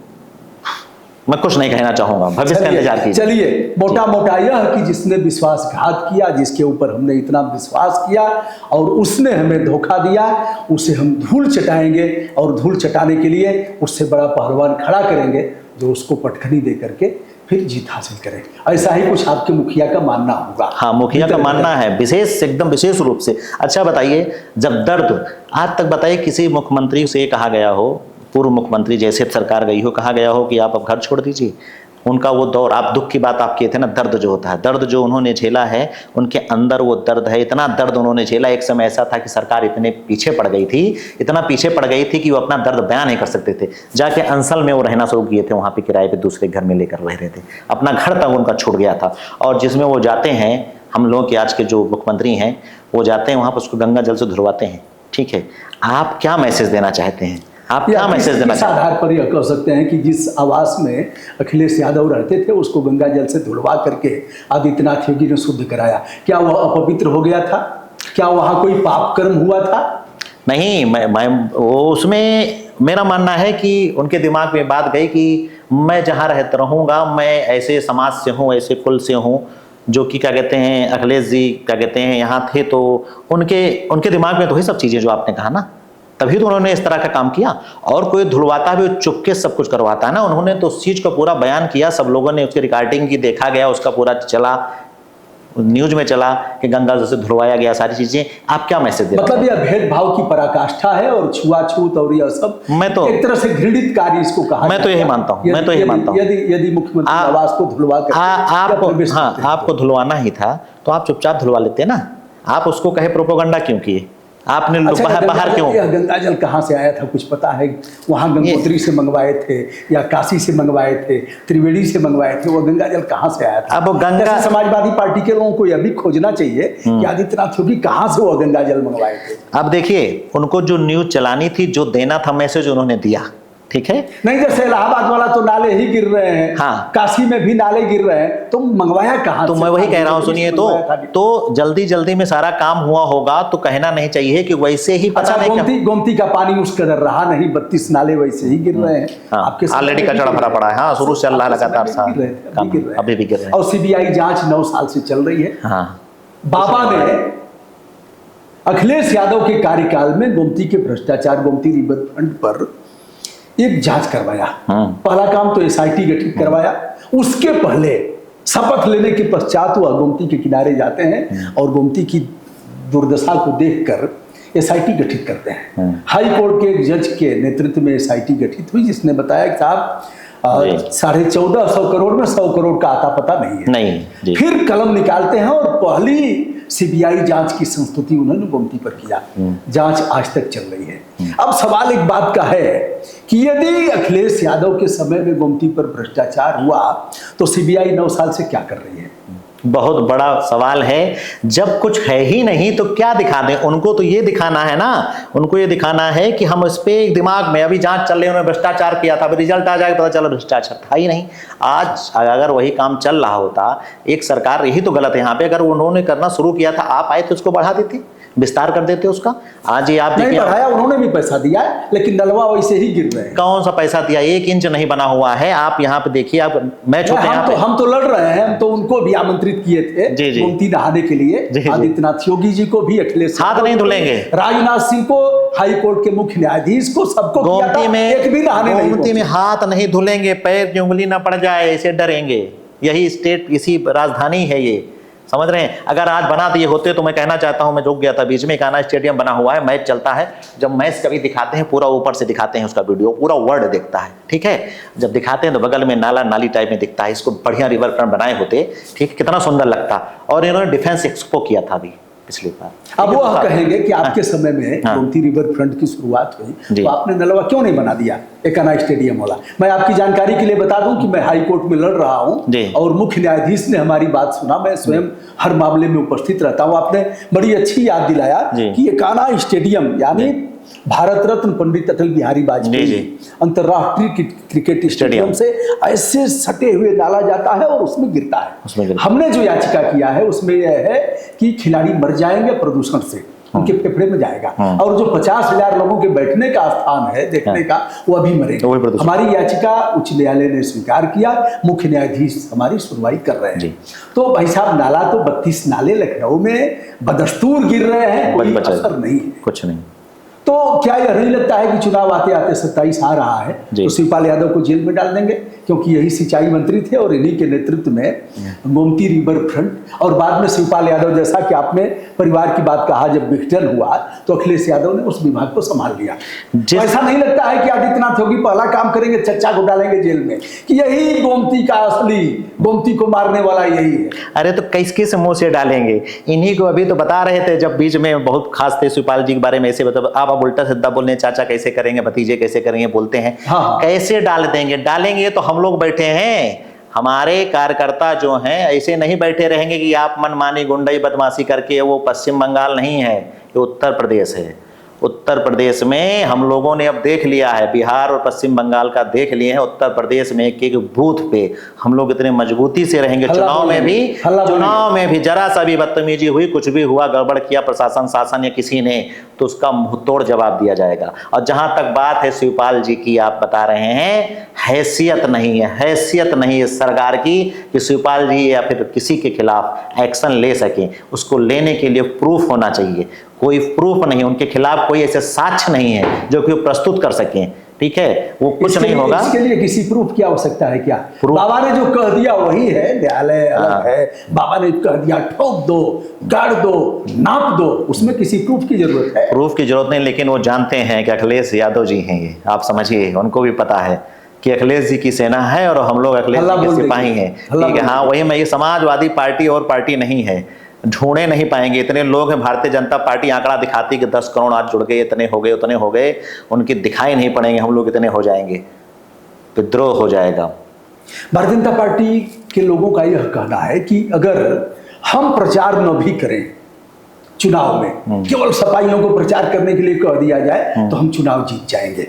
मैं कुछ नहीं कहना चाहूंगा, भविष्य का इंतजार कीजिए। चलिए, मोटा मोटा यह कि जिसने विश्वासघात किया, जिसके ऊपर हमने इतना विश्वास किया और उसने हमें धोखा दिया, उसे हम धूल चटाएंगे और धूल चटाने के लिए उससे बड़ा पहलवान खड़ा करेंगे जो उसको पटखनी दे करके फिर जीत हासिल करें। ऐसा ही कुछ आपके मुखिया का मानना होगा। हाँ, मुखिया का मानना है विशेष, एकदम विशेष रूप से। अच्छा बताइए, जब दर्द आज तक बताइए किसी मुख्यमंत्री से कहा गया हो, पूर्व मुख्यमंत्री जैसे सरकार गई हो, कहा गया हो कि आप अब घर छोड़ दीजिए? उनका वो दौर, आप दुख की बात आप किए थे ना, दर्द जो होता है, दर्द जो उन्होंने झेला है, उनके अंदर वो दर्द है, इतना दर्द उन्होंने झेला। एक समय ऐसा था कि सरकार इतने पीछे पड़ गई थी, इतना पीछे पड़ गई थी कि वो अपना दर्द बयान नहीं कर सकते थे। जाके अंसल में वो रहना शुरू किए थे, वहाँ पे किराए पे दूसरे घर में लेकर रह रहे थे, अपना घर तक उनका छूट गया था। और जिसमें वो जाते हैं, हम लोग के आज के जो मुख्यमंत्री हैं, वो जाते हैं वहाँ पर उसको गंगा जल से धुलवाते हैं। ठीक है, आप क्या मैसेज देना चाहते हैं? आप क्या मैसेज देना चाहते हैं? आधार पर यह कह सकते हैं कि जिस आवास में अखिलेश यादव रहते थे उसको गंगा जल से धुलवा करके आदित्यनाथ योगी ने शुद्ध कराया, क्या वह अपवित्र हो गया था? क्या वहाँ कोई पाप कर्म हुआ था? नहीं, मैं वो उसमें मेरा मानना है कि उनके दिमाग में बात गई कि मैं जहाँ रहता रहूँगा, मैं ऐसे समाज से हूँ, ऐसे कुल से हूँ, जो कि क्या कहते हैं, अखिलेश जी क्या कहते हैं यहाँ थे, तो उनके दिमाग में तो वही सब चीज़ें जो आपने कहा ना, तभी तो उन्होंने इस तरह का काम किया। और कोई धुलवाता भी चुपके सब कुछ करवाता है ना, उन्होंने तो उस चीज को पूरा बयान किया, सब लोगों ने उसकी रिकॉर्डिंग की, देखा गया, उसका पूरा चला, न्यूज में चला कि गंगा जल से धुलवाया गया, सारी चीजें। आप क्या मैसेज दे? मतलब यह भेदभाव की पराकाष्ठा है और छुआछूत और यह सब मैं तो एक तरह से घृणित कार्य इसको कहा। मैं तो यही मानता हूँ, मैं तो यही मानता हूँ। यदि मुख्यमंत्री आवास को धुलवा कर आपको धुलवाना ही था तो आप चुपचाप धुलवा लेते ना, आप उसको कहे प्रोपोगंडा क्यों किए? आपने बाहर क्यों? यह गंगा जल कहाँ से आया था कुछ पता है? वहाँ गंगोत्री से मंगवाए थे या काशी से मंगवाए थे, त्रिवेणी से मंगवाए थे? वो गंगा जल कहाँ से आया था? अब गंगा, समाजवादी पार्टी के लोगों को यह भी खोजना चाहिए कि आदित्यनाथ योगी कहाँ से वो गंगा जल मंगवाए थे। अब देखिए, उनको जो न्यूज चलानी थी, जो देना था मैसेज, उन्होंने दिया। ठीक है, नहीं जैसे इलाहाबाद वाला तो नाले ही गिर रहे हैं, हाँ, काशी में भी नाले गिर रहे हैं, तो मंगवाया कहाँ? तो मैं वही कह रहा हूँ, सुनिए, तो जल्दी जल्दी में सारा काम हुआ होगा तो कहना नहीं चाहिए कि वैसे ही पता नहीं। गोमती का पानी उस कदर रहा नहीं, 32 नाले वैसे ही गिर रहे हैं। आपके ऑलरेडी कचरा भरा पड़ा है। हाँ, शुरू से चल रहा है लगातार, अभी भी गिर रहे हैं। और सीबीआई जांच 9 साल से चल रही है। हाँ, बाबा ने अखिलेश यादव के कार्यकाल में गोमती के भ्रष्टाचार, गोमती रिवर फंड पर एक जांच करवाया। पहला काम तो एसआईटी गठित करवाया। उसके पहले शपथ लेने के पश्चात वह गोमती के किनारे जाते हैं और गोमती की दुर्दशा को देखकर एसआईटी गठित करते हैं। हाई कोर्ट के एक जज के नेतृत्व में एसआईटी गठित हुई, जिसने बताया कि साहब 1450 करोड़ में 100 करोड़ का आता पता नहीं है। फिर कलम निकालते हैं और पहली सीबीआई जांच की संस्तुति उन्होंने गोमती पर किया। जांच आज तक चल रही है। अब सवाल एक बात का है कि यदि अखिलेश यादव के समय में गोमती पर भ्रष्टाचार हुआ तो सीबीआई 9 साल से क्या कर रही है? बहुत बड़ा सवाल है। जब कुछ है ही नहीं तो क्या दिखा दें? उनको तो ये दिखाना है ना, उनको ये दिखाना है कि हम इस पे दिमाग में अभी जांच चल रही है, उन्होंने भ्रष्टाचार किया था, रिजल्ट आ जाएगा पता चला भ्रष्टाचार था ही नहीं। आज अगर वही काम चल रहा होता, एक सरकार, यही तो गलत है यहाँ पे, अगर उन्होंने करना शुरू किया था, आप आए तो उसको बढ़ा देते, विस्तार कर देते उसका। आज ये आप देखिए, बढ़ाया, उन्होंने भी पैसा दिया है, लेकिन नलवा वैसे ही गिर रहे हैं। कौन सा पैसा दिया? 1 इंच नहीं बना हुआ है। आप यहाँ पे देखिए, आप मैच होते हैं, हम तो लड़ रहे हैं। हम तो उनको भी आमंत्रित किए थे गोमती नहाने के लिए। आदित्यनाथ योगी जी को भी, अखिलेश हाथ नहीं धुलेंगे, राजनाथ सिंह को, हाई कोर्ट के मुख्य न्यायाधीश को, सबको गोमती में एक भी नहाने नहीं, गोमती में हाथ नहीं धुलेंगे, पैर की उंगली ना पड़ जाए, ऐसे डरेंगे। यही स्टेट, इसी राजधानी है ये, समझ रहे हैं? अगर आज बना दिए होते तो मैं कहना चाहता हूं, मैं रुक गया था बीच में, कहना स्टेडियम बना हुआ है, मैच चलता है, जब मैच कभी दिखाते हैं पूरा ऊपर से दिखाते हैं, उसका वीडियो पूरा वर्ल्ड देखता है। ठीक है, जब दिखाते हैं तो बगल में नाला नाली टाइप में दिखता है, इसको बढ़िया रिवर फ्रंट बनाए होते, ठीक है, कितना सुंदर लगता। और इन्होंने डिफेंस एक्सपो किया था अभी, पिछली बार। अब वो कहेंगे कि आपके समय में हाँ। गोमती रिवर फ्रंट की शुरुआत हुई जी। तो आपने नलवा क्यों नहीं बना दिया एकना स्टेडियम वाला। मैं आपकी जानकारी के लिए बता दूं कि मैं हाई कोर्ट में लड़ रहा जी। हूं और मुख्य न्यायाधीश ने हमारी बात सुना। मैं स्वयं हर मामले में उपस्थित रहता हूं। आपने बड़ी अच्छी याद दिलाया जी। कि एकना स्टेडियम यानी भारत रत्न पंडित अटल बिहारी जी, वाजपेयी जी। अंतर्राष्ट्रीय क्रिकेट स्टेडियम से ऐसे सटे हुए डाला जाता है और उसमें गिरता उसमें है। गिरता हमने जो याचिका किया है उसमें यह है कि खिलाड़ी मर जाएंगे प्रदूषण से, उनके फेफड़े में जाएगा और जो 50,000 लोगों के बैठने का स्थान है देखने का वो अभी तो वही मरेगा। प्रदूषण। हमारी याचिका उच्च न्यायालय ने स्वीकार किया, मुख्य न्यायाधीश हमारी सुनवाई कर रहे हैं। जी। तो भाई साहब नाला तो 32 नाले लखनऊ में बदस्तूर गिर रहे हैं, कोई बच- असर नहीं है। कुछ नहीं। तो क्या यह नहीं लगता है कि चुनाव आते आते 27 आ रहा है जी। तो शिवपाल यादव को जेल में डाल देंगे, क्योंकि यही सिंचाई मंत्री थे और इन्हीं के नेतृत्व में गोमती रिवर फ्रंट और बाद में शिवपाल यादव, जैसा कि आपने परिवार की बात कहा, जब विघटन हुआ तो अखिलेश यादव ने उस विभाग को संभाल लिया। तो ऐसा नहीं लगता है कि आदित्यनाथ योगी पहला काम करेंगे चच्चा को डालेंगे जेल में कि यही गोमती का असली, गोमती को मारने वाला यही है। अरे तो किस मुंह से डालेंगे? इन्हीं को अभी तो बता रहे थे जब बीच में बहुत खास थे शिवपाल जी के बारे में ऐसे बता, आप उल्टा सीधा बोलने चाचा कैसे करेंगे, भतीजे कैसे करेंगे बोलते हैं। हाँ। कैसे डाल देंगे? डालेंगे तो हम लोग बैठे हैं, हमारे कार्यकर्ता जो हैं ऐसे नहीं बैठे रहेंगे कि आप मनमानी गुंडाई बदमाशी करके। वो पश्चिम बंगाल नहीं है, ये उत्तर प्रदेश है। उत्तर प्रदेश में हम लोगों ने अब देख लिया है, बिहार और पश्चिम बंगाल का देख लिए हैं। उत्तर प्रदेश में एक एक बूथ पे हम लोग इतने मजबूती से रहेंगे। चुनाव में भी जरा सा भी बदतमीजी हुई, कुछ भी हुआ, गड़बड़ किया प्रशासन शासन या किसी ने, तो उसका मुंहतोड़ जवाब दिया जाएगा। और जहां तक बात है शिवपाल जी की, आप बता रहे हैं हैसियत नहीं है, हैसियत नहीं है सरकार की कि शिवपाल जी या फिर किसी के खिलाफ एक्शन ले सके। उसको लेने के लिए प्रूफ होना चाहिए। कोई प्रूफ नहीं, उनके खिलाफ कोई ऐसे साक्ष्य नहीं है जो कि वो प्रस्तुत कर सकें। ठीक है, वो कुछ नहीं होगा। इसके लिए किसी प्रूफ की आवश्यकता है क्या? बाबा ने जो कह दिया वही है, न्यायालय अलग है। बाबा ने कह दिया ठोक दो, गाड़ दो, नाप दो, उसमें किसी प्रूफ की जरूरत है? प्रूफ की जरूरत नहीं, लेकिन वो जानते हैं कि अखिलेश यादव जी हैं ये, आप समझिए, उनको भी पता है कि अखिलेश जी की सेना है और हम लोग अखिलेश जी के सिपाही हैं। ठीक है, हाँ वही, मैं ये समाजवादी पार्टी और पार्टी नहीं है, ढूंढे नहीं पाएंगे। इतने लोग हैं, भारतीय जनता पार्टी आंकड़ा दिखाती कि 10 करोड़ आज जुड़ गए, इतने हो गए, उतने हो गए, उनके दिखाई नहीं पड़ेंगे। हम लोग इतने हो जाएंगे, विद्रोह हो जाएगा। भारतीय जनता पार्टी के लोगों का यह कहना है कि अगर हम प्रचार न भी करें चुनाव में, केवल सपाइयों को प्रचार करने के लिए कह दिया जाए तो हम चुनाव जीत जाएंगे।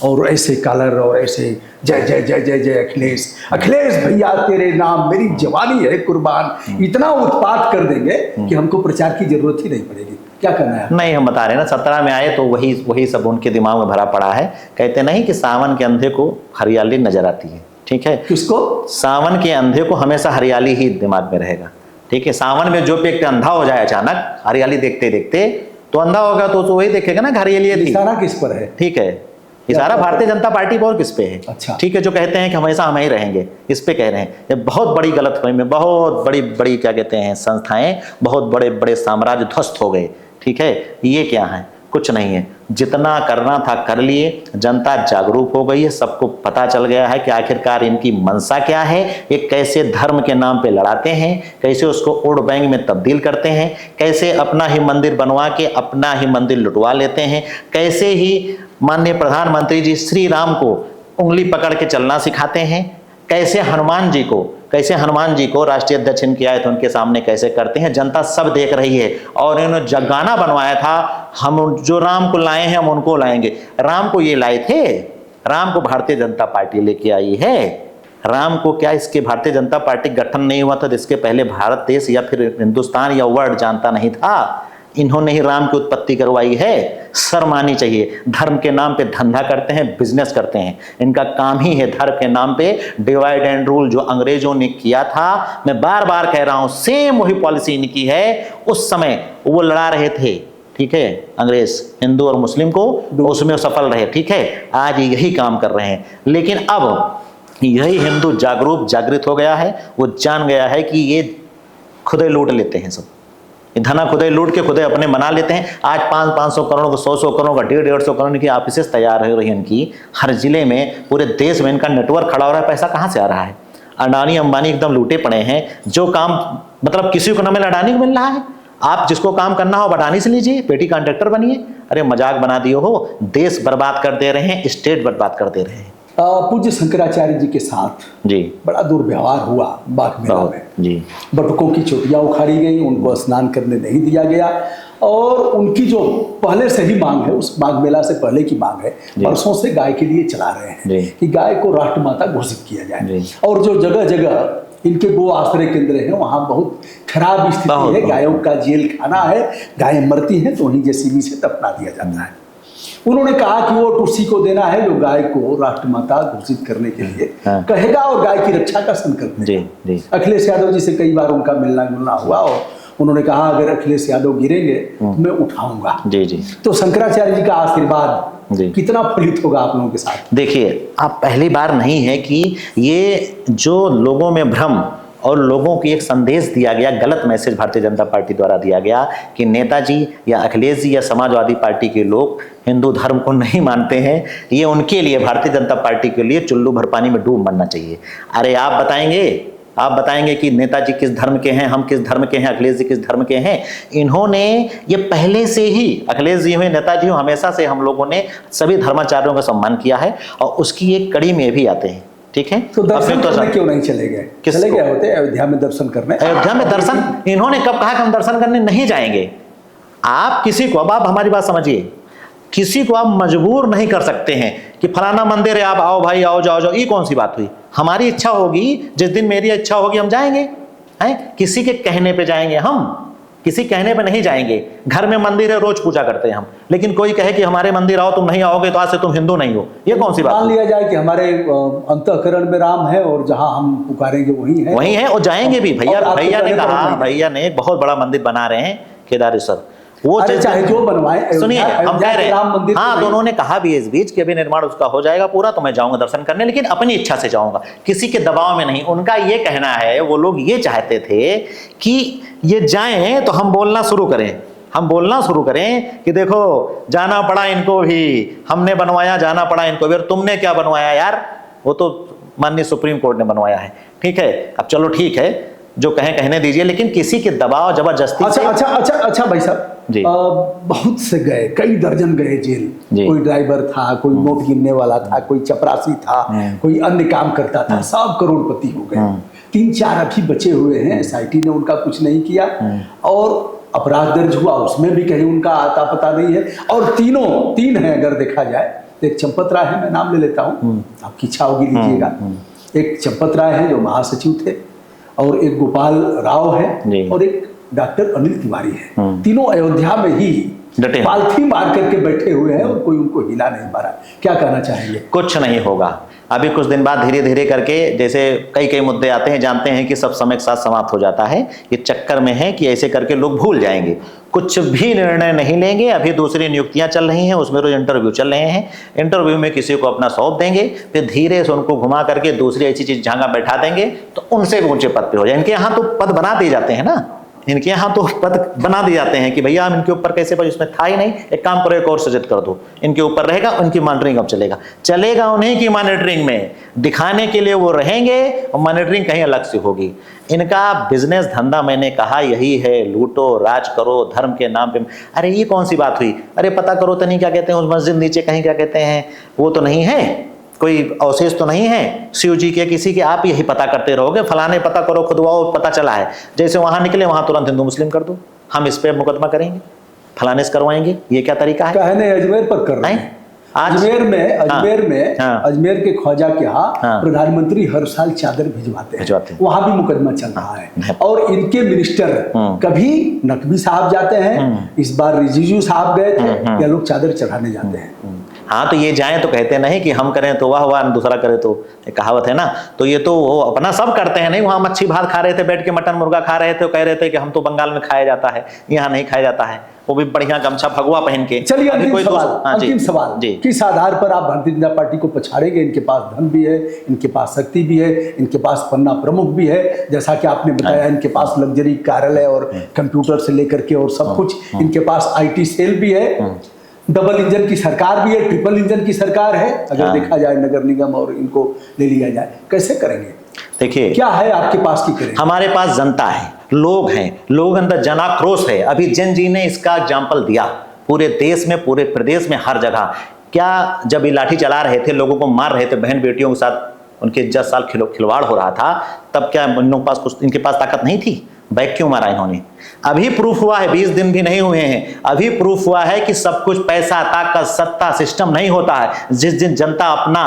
और ऐसे कलर और ऐसे जय जय जय जय जय अखिलेश, अखिलेश भैया तेरे नाम मेरी जवानी है कुर्बान, इतना उत्पात कर देंगे कि हमको प्रचार की जरूरत ही नहीं पड़ेगी। क्या करना है? नहीं, हम बता रहे हैं ना, 17 में आए तो वही सब उनके दिमाग में भरा पड़ा है। कहते नहीं कि सावन के अंधे को हरियाली नजर आती है। ठीक है, किसको? सावन के अंधे को हमेशा हरियाली ही दिमाग में रहेगा। ठीक है, सावन में जो व्यक्ति अंधा हो जाए अचानक हरियाली देखते देखते, तो अंधा होगा तो वही देखेगा ना हरियाली थी। इशारा किस पर है? ठीक है, इशारा भारतीय जनता पार्टी पर और किस पे है? अच्छा। ठीक है, जो कहते हैं कि हमेशा हम ही रहेंगे, इस पे कह रहे हैं। ये बहुत बड़ी गलतफहमी, बहुत बड़ी बड़ी क्या कहते हैं संस्थाएं, बहुत बड़े बड़े साम्राज्य ध्वस्त हो गए। ठीक है, ये क्या है? कुछ नहीं है, जितना करना था कर लिए। जनता जागरूक हो गई है, सबको पता चल गया है कि आखिरकार इनकी मंशा क्या है, ये कैसे धर्म के नाम पे लड़ाते हैं, कैसे उसको वोट बैंक में तब्दील करते हैं, कैसे अपना ही मंदिर बनवा के अपना ही मंदिर लुटवा लेते हैं, कैसे ही माननीय प्रधानमंत्री जी श्री राम को उंगली पकड़ के चलना सिखाते हैं, कैसे हनुमान जी को राष्ट्रीय अध्यक्ष इनके आए तो उनके सामने कैसे करते हैं। जनता सब देख रही है। और इन्होंने जगाना बनवाया था, हम जो राम को लाए हैं हम उनको लाएंगे। राम को ये लाए थे, राम को भारतीय जनता पार्टी लेके आई है। राम को क्या इसके भारतीय जनता पार्टी गठन नहीं हुआ था तो इसके पहले भारत देश या फिर हिंदुस्तान या वर्ल्ड जानता नहीं था? इन्होंने ही राम की उत्पत्ति करवाई है। शर्म आनी चाहिए। धर्म के नाम पे धंधा करते हैं, बिजनेस करते हैं, इनका काम ही है धर्म के नाम पे डिवाइड एंड रूल जो अंग्रेजों ने किया था। मैं बार बार कह रहा हूं, सेम वही पॉलिसी इनकी है। उस समय वो लड़ा रहे थे, ठीक है, अंग्रेज हिंदू और मुस्लिम को, उसमें सफल रहे। ठीक है, आज यही काम कर रहे हैं। लेकिन अब यही हिंदू जागृत हो गया है। वो जान गया है कि ये खुदे लूट लेते हैं, सब धना खुदे लूट के खुदे अपने बना लेते हैं। आज 500 करोड़ का, 100 करोड़ का, 150 करोड़ की ऑफिसेस तैयार हो रही है इनकी। हर जिले में, पूरे देश में इनका नेटवर्क खड़ा हो रहा है। पैसा कहाँ से आ रहा है? अडानी अंबानी एकदम लूटे पड़े हैं। जो काम मतलब किसी को न मिला, अडानी को मिल रहा है। आप जिसको काम करना हो बढ़ानी से लीजिए, पेटी कॉन्ट्रैक्टर बनिए। अरे मजाक बना दिए हो, देश बर्बाद कर दे रहे हैं, स्टेट बर्बाद कर दे रहे हैं। पूज्य शंकराचार्य जी के साथ जी बड़ा दुर्व्यवहार हुआ बाघ मेला में। जी। बटुकों की चोटियां उखाड़ी गई, उनको स्नान करने नहीं दिया गया, और उनकी जो पहले से ही मांग है, उस माघ मेला से पहले की मांग है, वर्षों से गाय के लिए चला रहे हैं कि गाय को राष्ट्रमाता घोषित किया जाए। और जो जगह जगह इनके गो आश्रय केंद्र हैं, वहाँ बहुत खराब स्थिति है, गायों का जेल खाना है, गायें मरती हैं तो उन्हीं जेसीबी से दफना दिया जाता है। उन्होंने कहा कि वोट उसी को देना है जो गाय को राष्ट्रमाता घोषित करने के लिए कहेगा और गाय की रक्षा का संकल्प लेगा। अखिलेश यादव जी से कई बार उनका मिलना जुलना हुआ और उन्होंने कहा अगर अखिलेश यादव गिरेंगे तो मैं उठाऊंगा। तो शंकराचार्य जी का आशीर्वाद कितना फलित होगा आप लोगों के साथ? देखिए, आप पहली बार नहीं है कि ये जो लोगों में भ्रम और लोगों को एक संदेश दिया गया, गलत मैसेज भारतीय जनता पार्टी द्वारा दिया गया कि नेताजी या अखिलेश जी या समाजवादी पार्टी के लोग हिंदू धर्म को नहीं मानते हैं, ये उनके लिए, भारतीय जनता पार्टी के लिए चुल्लू भर पानी में डूब मरना चाहिए। अरे आप बताएंगे कि नेताजी किस धर्म के हैं, हम किस धर्म के हैं, अखिलेश जी किस धर्म के हैं? इन्होंने ये पहले से ही, अखिलेश जी हुए, नेताजी हुए, हमेशा से हम लोगों ने सभी धर्माचार्यों का सम्मान किया है और उसकी एक कड़ी में भी आते हैं। ठीक है, तो दर्शन करने क्यों नहीं चले गए? चले गए होते अयोध्या में दर्शन करने। अयोध्या में दर्शन, इन्होंने कब कहा कि हम दर्शन करने नहीं जाएंगे? आप किसी को, अब आप हमारी बात समझिए, किसी को आप मजबूर नहीं कर सकते हैं कि फलाना मंदिर है, आप आओ भाई, आओ, जाओ जाओ। ये कौन सी बात हुई? हमारी इच्छा होगी, जिस दिन मेरी इच्छा होगी हम जाएंगे। हैं, किसी के कहने पे जाएंगे हम, किसी कहने पे नहीं जाएंगे। घर में मंदिर है, रोज पूजा करते हैं हम, लेकिन कोई कहे कि हमारे मंदिर आओ, तुम नहीं आओगे तो आज से तुम हिंदू नहीं हो, ये कौन सी बात? मान लिया जाए कि हमारे अंतःकरण में राम है और जहां हम पुकारेंगे वही है और जाएंगे भी। भैया ने कहा, भैया ने एक बहुत बड़ा मंदिर बना रहे हैं केदारेश्वर, वो चाहे जो बनवाए, सुनिए हम कह रहे हैं, हाँ, तो उन्होंने कहा भी इस बीच कि अभी निर्माण उसका हो जाएगा पूरा तो मैं जाऊंगा दर्शन करने, लेकिन अपनी इच्छा से जाऊंगा, किसी के दबाव में नहीं। उनका ये कहना है, वो लोग ये चाहते थे कि ये जाएं तो हम बोलना शुरू करें कि देखो जाना पड़ा इनको भी, हमने बनवाया, जाना पड़ा इनको भी, और तुमने क्या बनवाया यार? वो तो माननीय सुप्रीम कोर्ट ने बनवाया है। ठीक है, अब चलो ठीक है, जो कहने दीजिए, लेकिन किसी के दबाव जबरदस्ती। अच्छा भाई साहब, बहुत से गए, कई दर्जन गए जेल। कोई ड्राइवर था, कोई नोट गिनने वाला था, कोई चपरासी था, कोई अन्य काम करता था, सब करोड़पति हो गए। 3-4 अभी बचे हुए हैं, एसआईटी ने उनका कुछ नहीं किया और अपराध दर्ज हुआ, उसमें भी कहीं उनका आता पता नहीं है। और तीन है अगर देखा जाए, एक चंपत राय है, मैं नाम ले लेता हूँ, आपकी इच्छा होगी लीजिएगा। एक चंपत राय है जो महासचिव थे, और एक गोपाल राव है, और एक डॉक्टर अनिल तिवारी है। तीनों अयोध्या में ही पालथी मार करके बैठे हुए हैं और कोई उनको हिला नहीं पा रहा। क्या कहना चाहेंगे? कुछ नहीं होगा, अभी कुछ दिन बाद धीरे धीरे करके, जैसे कई मुद्दे आते हैं, जानते हैं कि सब समय के साथ समाप्त हो जाता है। ये चक्कर में है कि ऐसे करके लोग भूल जाएंगे, कुछ भी निर्णय नहीं लेंगे। अभी दूसरी नियुक्तियां चल रही हैं, उसमें रोज इंटरव्यू चल रहे हैं, इंटरव्यू में किसी को अपना सौंप देंगे, फिर धीरे से उनको घुमा करके दूसरी ऐसी चीज जहां बैठा देंगे तो उनसे भी ऊंचे पद पे हो जाए। इनके यहाँ तो पद बना दिए जाते हैं ना, इनके यहाँ तो पद बना दिए जाते हैं कि भैया हम इनके ऊपर कैसे, पर इसमें था ही नहीं, एक काम करो, एक और सजेस्ट कर दो, इनके ऊपर रहेगा, उनकी मॉनिटरिंग अब चलेगा उन्हीं की मॉनिटरिंग में, दिखाने के लिए वो रहेंगे और मॉनिटरिंग कहीं अलग से होगी। इनका बिजनेस धंधा, मैंने कहा, यही है, लूटो, राज करो, धर्म के नाम पे। अरे ये कौन सी बात हुई? अरे पता करो तो नहीं, क्या कहते हैं उस मस्जिद नीचे कहीं, क्या कहते हैं, वो तो नहीं है, कोई अवशेष तो नहीं है शिव जी के किसी के, आप यही पता करते रहोगे, फलाने पता करो, खुदवाओ, पता चला है, जैसे वहां निकले वहां तुरंत हिंदू मुस्लिम कर दो, हम इस पे मुकदमा करेंगे, फलाने से करवाएंगे। ये क्या तरीका है? कहने अजमेर पर कर रहे हैं। अजमेर में अजमेर के ख्वाजा के यहाँ प्रधानमंत्री हर साल चादर भिजवाते हैं, वहां भी मुकदमा चल रहा है। और इनके मिनिस्टर, कभी नकवी साहब जाते हैं, इस बार रिजिजू साहब गए थे, या लोग चादर चढ़ाने जाते हैं। हाँ, तो ये जाएं तो कहते नहीं कि हम करें तो वाह, दूसरा करे तो, एक कहावत है ना। तो ये तो वो अपना सब करते हैं, नहीं, वहां मच्छी भात खा रहे थे, बैठ के मटन मुर्गा खा रहे थे, कह रहे थे कि हम तो बंगाल में खाया जाता है, यहाँ नहीं खाया जाता है, वो भी बढ़िया गमछा भगवा पहन के। चलिए अंतिम सवाल, किस आधार पर आप भारतीय जनता पार्टी को पछाड़ेंगे? इनके पास धन भी है, इनके पास शक्ति भी है, इनके पास पन्ना प्रमुख भी है, जैसा कि आपने बताया, इनके पास लग्जरी कार्यालय और कंप्यूटर से लेकर के और सब कुछ, इनके पास IT सेल भी है, डबल इंजन की सरकार भी है, ट्रिपल इंजन की सरकार है, अगर देखा जाए नगर निगम और इनको ले लिया जाए, कैसे करेंगे? देखिए, क्या है आपके पास की करेंगे? हमारे पास जनता है, लोग हैं, लोगों के अंदर जनाक्रोश है। अभी जैन जी ने इसका एग्जाम्पल दिया पूरे देश में, पूरे प्रदेश में, हर जगह। क्या जब ये लाठी चला रहे थे, लोगों को मार रहे थे, बहन बेटियों के साथ उनके 10 साल खिलवाड़ हो रहा था, तब क्या इनके पास ताकत नहीं थी? बैग क्यों मारा इन्होंने? अभी प्रूफ हुआ है, 20 दिन भी नहीं हुए हैं, अभी प्रूफ हुआ है कि सब कुछ पैसा, ताकत, सत्ता, सिस्टम नहीं होता है। जिस दिन जनता अपना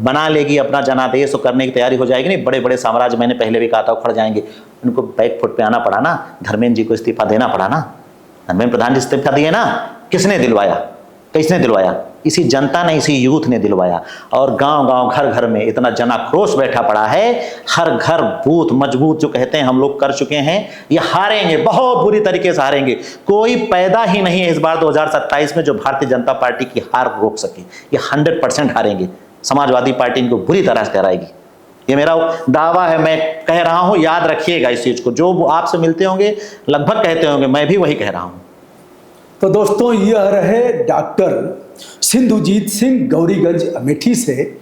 बना लेगी, अपना जनादेश करने की तैयारी हो जाएगी, नहीं बड़े बड़े साम्राज्य, मैंने पहले भी कहा था, उखड़ जाएंगे। उनको बैक फुट पे आना पड़ा ना, धर्मेंद्र जी को इस्तीफा देना पड़ा ना, धर्मेंद्र प्रधान जी इस्तीफा दिए ना। किसने दिलवाया? किसने दिलवाया? इसी जनता ने, इसी यूथ ने दिलवाया। और गांव गांव, घर घर में इतना जनाक्रोश बैठा पड़ा है। हर घर बूथ मजबूत जो कहते हैं हम लोग कर चुके हैं। ये हारेंगे, बहुत बुरी तरीके से हारेंगे। कोई पैदा ही नहीं है इस बार 2027 में जो भारतीय जनता पार्टी की हार रोक सके। ये 100% हारेंगे। समाजवादी पार्टी इनको बुरी तरह से हराएगी, ये मेरा दावा है। मैं कह रहा हूं, याद रखिएगा इस चीज को। जो आपसे मिलते होंगे लगभग कहते होंगे, मैं भी वही कह रहा हूं। तो दोस्तों, यह रहे डॉक्टर सिंधुजीत सिंह गौरीगंज अमेठी से,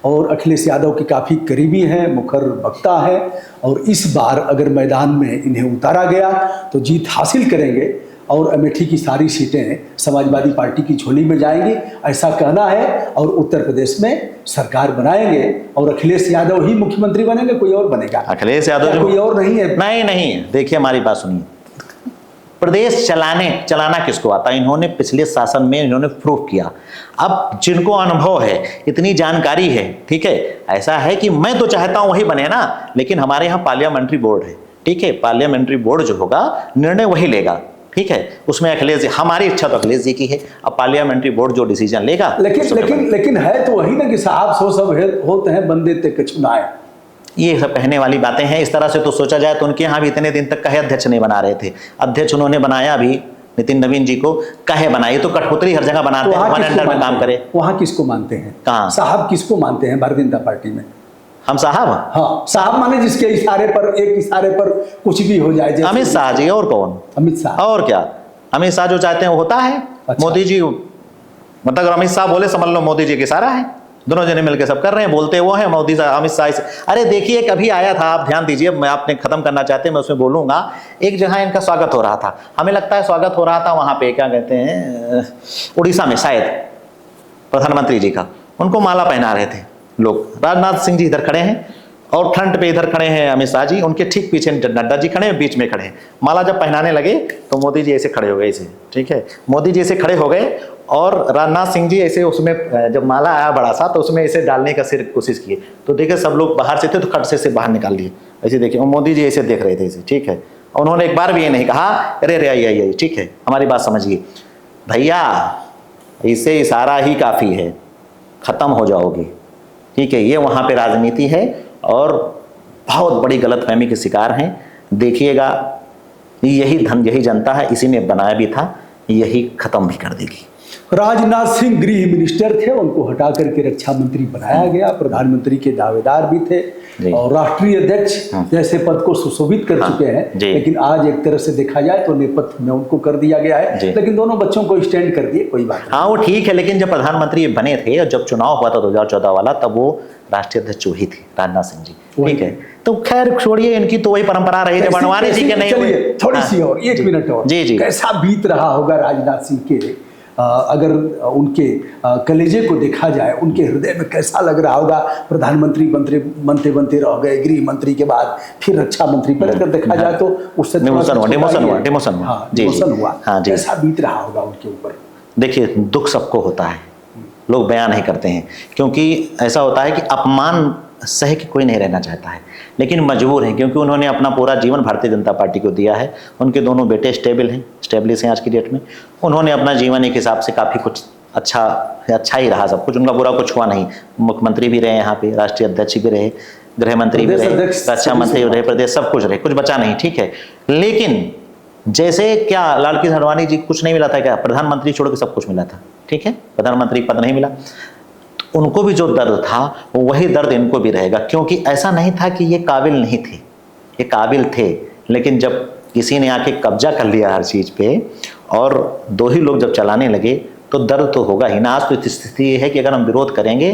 और अखिलेश यादव के काफ़ी करीबी हैं, मुखर वक्ता है, और इस बार अगर मैदान में इन्हें उतारा गया तो जीत हासिल करेंगे और अमेठी की सारी सीटें समाजवादी पार्टी की झोली में जाएंगी, ऐसा कहना है। और उत्तर प्रदेश में सरकार बनाएंगे और अखिलेश यादव ही मुख्यमंत्री बनेंगे, कोई और बनेगा? अखिलेश यादव कोई और नहीं है? नहीं, देखिए हमारी बात सुनिए। प्रदेश चलाना किसको आता है? इन्होंने पिछले शासन में इन्होंने प्रूफ किया। अब जिनको अनुभव है, इतनी जानकारी है, ठीक है, ऐसा है कि मैं तो चाहता हूं वही बने ना, लेकिन हमारे यहाँ पार्लियामेंट्री बोर्ड है, ठीक है, पार्लियामेंट्री बोर्ड जो होगा निर्णय वही लेगा, ठीक है। उसमें अखिलेश जी, हमारी इच्छा तो अखिलेश जी की है, अब पार्लियामेंट्री बोर्ड जो डिसीजन लेगा। लेकिन है तो वही ना कि साहब सो सब होते हैं, बंदे ते कछु ना आए। ये सब कहने वाली बातें हैं। इस तरह से तो सोचा जाए तो उनके यहाँ भी इतने दिन तक कहे अध्यक्ष नहीं बना रहे थे। अध्यक्ष उन्होंने बनाया अभी नितिन नवीन जी को, कहे बनाई, तो कठपुतली हर जगह बनाते हैं, हमारे अंडर में काम करे। वहाँ किसको मानते हैं? कहाँ साहब किसको मानते हैं भारतीय जनता पार्टी में? हम साहब? हाँ, साहब माने जिसके इशारे पर, एक इशारे पर कुछ भी हो जाए। अमित शाह जी। और कौन? अमित शाह। और क्या? अमित शाह जो चाहते हैं वो होता है। अच्छा। मोदी जी, मतलब अमित शाह बोले समझ लो मोदी जी का इशारा है। दोनों जने मिलकर सब कर रहे हैं, बोलते वो हैं मोदी साहब, अमित शाह। अरे देखिए, कभी आया था, आप ध्यान दीजिए, मैं आपने खत्म करना चाहते हैं, मैं उसमें बोलूंगा। एक जहां इनका स्वागत हो रहा था, हमें लगता है स्वागत हो रहा था वहां पे, क्या कहते हैं, उड़ीसा में शायद, प्रधानमंत्री जी का। उनको माला पहना रहे थे लोग। राजनाथ सिंह जी इधर खड़े हैं और फ्रंट पे इधर खड़े हैं अमित शाह जी, उनके ठीक पीछे नड्डा जी खड़े हैं, बीच में खड़े हैं। माला जब पहनाने लगे तो मोदी जी ऐसे खड़े हो गए, ऐसे, ठीक है, मोदी जी ऐसे खड़े हो गए और राजनाथ सिंह जी ऐसे उसमें, जब माला आया बड़ा सा तो उसमें ऐसे डालने का सिर्फ कोशिश किए, तो देखे सब लोग बाहर से थे तो खट से बाहर निकाल लिए, ऐसे देखिए। और मोदी जी ऐसे देख रहे थे ऐसे, ठीक है। और उन्होंने एक बार भी ये नहीं कहा अरे आइए, ठीक है, हमारी बात समझिए भैया, इसे इशारा ही काफ़ी है, ख़त्म हो जाओगे, ठीक है। ये वहाँ पे राजनीति है और बहुत बड़ी गलतफहमी के शिकार हैं। देखिएगा, यही धन, यही जनता है, इसी ने बनाया भी था, यही खत्म भी कर देगी। राजनाथ सिंह गृह मिनिस्टर थे, उनको हटा करके रक्षा मंत्री बनाया गया। प्रधानमंत्री के दावेदार भी थे और राष्ट्रीय अध्यक्ष जैसे पद को सुशोभित कर चुके हैं। लेकिन आज एक तरह से देखा जाए तो नेपथ्य में उनको कर दिया गया है, लेकिन दोनों बच्चों को स्टैंड कर दिए, कोई बात नहीं। हाँ, वो ठीक है, लेकिन जब प्रधानमंत्री बने थे और जब चुनाव हुआ था 2014 वाला, तब वो राष्ट्रीय अध्यक्ष वही थे, राजनाथ सिंह जी, ठीक है। तो खैर छोड़िए, इनकी तो वही परंपरा रही है, बनवाने जी के नहीं हुए। थोड़ी सी और 1 मिनट और, जी, कैसा बीत रहा होगा राजनाथ सिंह के, अगर उनके कलेजे को देखा जाए, उनके हृदय में कैसा लग रहा होगा। प्रधानमंत्री बनते रह गए, गृह मंत्री के बाद फिर रक्षा मंत्री पर, अगर देखा जाए तो उससे डिमोशन हुआ, कैसा बीत रहा होगा उनके ऊपर। देखिए, दुख सबको होता है, लोग बयान नहीं करते हैं, क्योंकि ऐसा होता है कि अपमान सह के कोई नहीं रहना चाहता है, लेकिन मजबूर है, क्योंकि उन्होंने अपना पूरा जीवन भारतीय जनता पार्टी को दिया है। उनके दोनों बेटे स्टेबलिश हैं आज की डेट में। उन्होंने अपना जीवन एक हिसाब से काफ़ी कुछ अच्छा ही रहा, सब कुछ उनका बुरा कुछ हुआ नहीं। मुख्यमंत्री भी रहे, यहाँ पे राष्ट्रीय अध्यक्ष भी रहे, गृह मंत्री भी रहे, रक्षा मंत्री रहे, प्रदेश सब कुछ रहे, कुछ बचा नहीं, ठीक है। लेकिन जैसे क्या लालकृष्ण आडवाणी जी कुछ नहीं मिला था क्या? प्रधानमंत्री छोड़ के सब कुछ मिला था, ठीक है, प्रधानमंत्री पद नहीं मिला। उनको भी जो दर्द था वही दर्द इनको भी रहेगा, क्योंकि ऐसा नहीं था कि ये काबिल नहीं थे, ये काबिल थे, लेकिन जब किसी ने आके कब्जा कर लिया हर चीज़ पे और 2 ही लोग जब चलाने लगे तो दर्द तो होगा ही ना। आज तो स्थिति ये है कि अगर हम विरोध करेंगे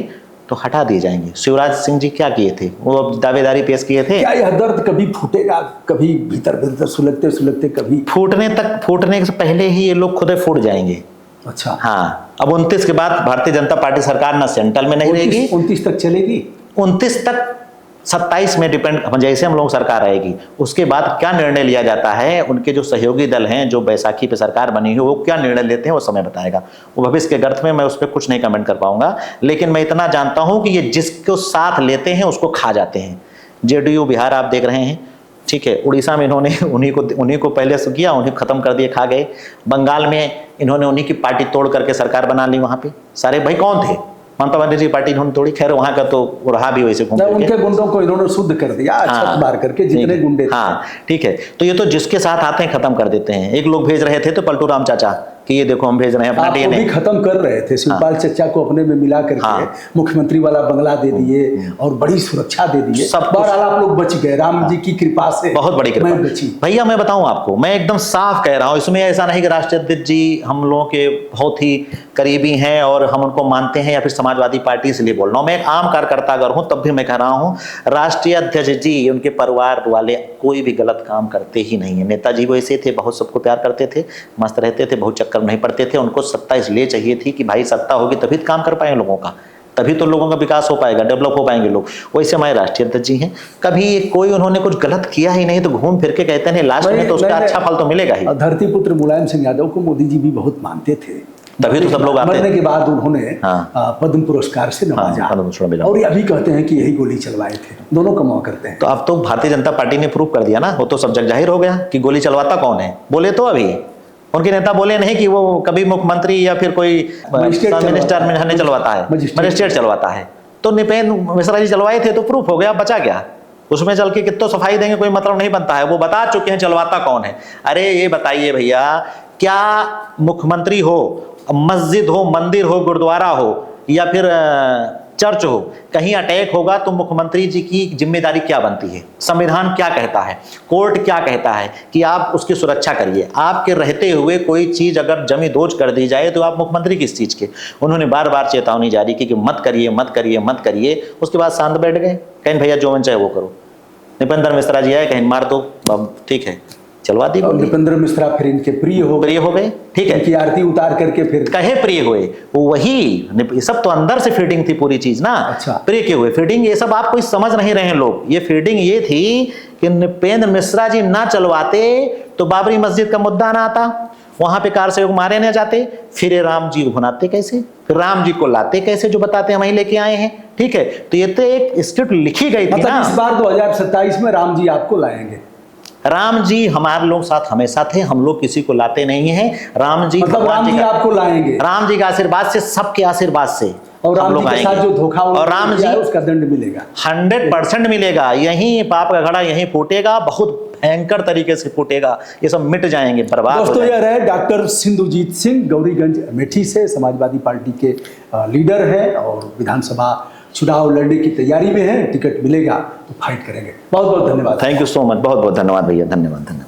तो हटा दिए जाएंगे। शिवराज सिंह जी क्या किए थे, वो दावेदारी पेश किए थे। क्या यह दर्द कभी फूटेगा, कभी भीतर भीतर सुलगते सुलगते कभी फूटने से पहले ही ये लोग खुद फूट जाएंगे। अच्छा हाँ, अब 29 के बाद भारतीय जनता पार्टी सरकार ना सेंट्रल में नहीं रहेगी, 29 तक चलेगी, 29 तक 27 में डिपेंड, जैसे हम लोग सरकार आएगी उसके बाद क्या निर्णय लिया जाता है, उनके जो सहयोगी दल हैं जो बैसाखी पे सरकार बनी है वो क्या निर्णय लेते हैं वो समय बताएगा। वो भविष्य के गर्त में मैं उस पर कुछ नहीं कमेंट कर पाऊंगा, लेकिन मैं इतना जानता हूं कि ये जिसको साथ लेते हैं उसको खा जाते हैं। जेडीयू बिहार आप देख रहे हैं, ठीक है, उड़ीसा में इन्होंने उन्हीं को पहले से किया, उन्हें खत्म कर दिए, खा गए। बंगाल में इन्होंने उन्हीं की पार्टी तोड़ करके सरकार बना ली, वहां पे सारे भाई कौन थे, ममता बनर्जी की पार्टी इन्होंने तोड़ी, खैर वहां का तो रहा भी वैसे घूम करके। उनके गुंडों को इन्होंने शुद्ध कर दिया, छत मार करके जितने गुंडे थे। हाँ ठीक है, तो ये तो जिसके साथ आते हैं खत्म कर देते हैं। एक लोग भेज रहे थे तो पलटू राम चाचा कि ये देखो हम भेज रहे हैं अपना डीएनए, भी खत्म कर रहे थे, शिवपाल चचा को अपने में मिला करके मुख्यमंत्री वाला बंगला दे दिए और बड़ी सुरक्षा दे दिए, बहरहाल आप लोग बच गए, राम जी की कृपा से, बहुत बड़ी कृपा बची। भैया मैं बताऊं आपको, मैं एकदम साफ कह रहा हूं, इसमें ऐसा नहीं कि राष्ट्रीय अध्यक्ष जी हम लोगों के बहुत ही करीबी हैं और हम उनको मानते हैं या फिर समाजवादी पार्टी इसलिए बोल रहा हूं। मैं एक आम कार्यकर्ता अगर हूं तब भी मैं कह रहा हूं राष्ट्रीय अध्यक्ष जी उनके परिवार वाले कोई भी गलत काम करते ही नहीं है। नेताजी वो ऐसे थे, बहुत सबको प्यार करते थे, मस्त रहते थे, बहुत चक्कर नहीं पड़ते थे। उनको सत्ता इसलिए चाहिए थी कि भाई सत्ता होगी तभी तो काम कर पाए लोगों का, तभी तो लोगों का विकास हो पाएगा, डेवलप हो पाएंगे लोग। वैसे हमारे राष्ट्रीय अध्यक्ष जी हैं, कभी कोई उन्होंने कुछ गलत किया ही नहीं, तो घूम फिर के कहते हैं लास्ट में तो उसका अच्छा फल तो मिलेगा ही। धरतीपुत्र मुलायम सिंह यादव को मोदी जी भी बहुत मानते थे, तभी तो सब लोग आते हैं। मरने के बाद उन्होंने पद्म पुरस्कार से नवाजा, और ये अभी कहते हैं कि यही गोली चलवाए थे, दोनों कमाल करते हैं। तो अब तो भारतीय जनता पार्टी ने प्रूव कर दिया ना, वो तो सब जग जाहिर हो गया कि गोली चलवाता कौन है। बोले तो अभी उनके नेता बोले नहीं कि वो कभी मुख्यमंत्री या फिर कोई मिनिस्टर में चलवाता है, मजिस्ट्रेट चलवाता है। तो नृपेंद्र मिश्रा जी चलवाए थे तो प्रूफ हो गया, बचा क्या। उसमें चल के कितो सफाई देंगे कोई मतलब नहीं बनता है, वो बता चुके हैं चलवाता कौन है। अरे ये बताइए भैया, क्या मुख्यमंत्री हो, मस्जिद हो, मंदिर हो, गुरुद्वारा हो या फिर चर्च हो, कहीं अटैक होगा तो मुख्यमंत्री जी की जिम्मेदारी क्या बनती है? संविधान क्या कहता है, कोर्ट क्या कहता है कि आप उसकी सुरक्षा करिए। आपके रहते हुए कोई चीज अगर जमी दोज कर दी जाए तो आप मुख्यमंत्री किस चीज के? उन्होंने बार बार चेतावनी जारी की कि मत करिए मत करिए मत करिए, उसके बाद शांत बैठ गए, कहीं भैया जो मन चाहे वो करो। नृपेंद्र मिश्रा जी आए, कहीं मार दो, ठीक है चलवा दी। नृपेंद्र मिश्रा फिर इनके प्रिय हो गए, ठीक है, इनकी आरती उतार करके फिर कहे प्रिय हुए, वही सब तो अंदर से फीडिंग थी पूरी चीज ना। अच्छा। प्रिय के हुए फीडिंग, ये सब आप कोई समझ नहीं रहे हैं लोग। ये फीडिंग ये थी कि नृपेंद्र मिश्रा जी ना चलवाते तो बाबरी मस्जिद का मुद्दा ना आता, वहां पे कार सहयोग मारे ना जाते, फिर राम जी को भुनाते कैसे, फिर राम जी को लाते कैसे जो बताते हम ही लेके आए हैं, ठीक है। तो ये तो एक स्क्रिप्ट लिखी गई थी ना। इस बार 2027 में राम जी आपको लाएंगे। राम जी हमारे लोग साथ हमेशा थे, हम लोग किसी को लाते नहीं हैं। राम जी मतलब राम जी आपको लाएंगे, राम जी के आशीर्वाद से, सबके आशीर्वाद से, और राम जी के साथ जो धोखा और राम जी उसका दंड मिलेगा, 100% मिलेगा। यहीं पाप का घड़ा यहीं फूटेगा, बहुत भयंकर तरीके से फूटेगा, ये सब मिट जाएंगे, बर्बाद। दोस्तों यह रहे डॉक्टर सिंधुजीत सिंह, गौरीगंज अमेठी से, समाजवादी पार्टी के लीडर हैं और विधानसभा चुनाव लड़ने की तैयारी में है। टिकट मिलेगा तो फाइट करेंगे। बहुत बहुत धन्यवाद। थैंक यू सो मच, बहुत बहुत धन्यवाद भैया, धन्यवाद धन्यवाद।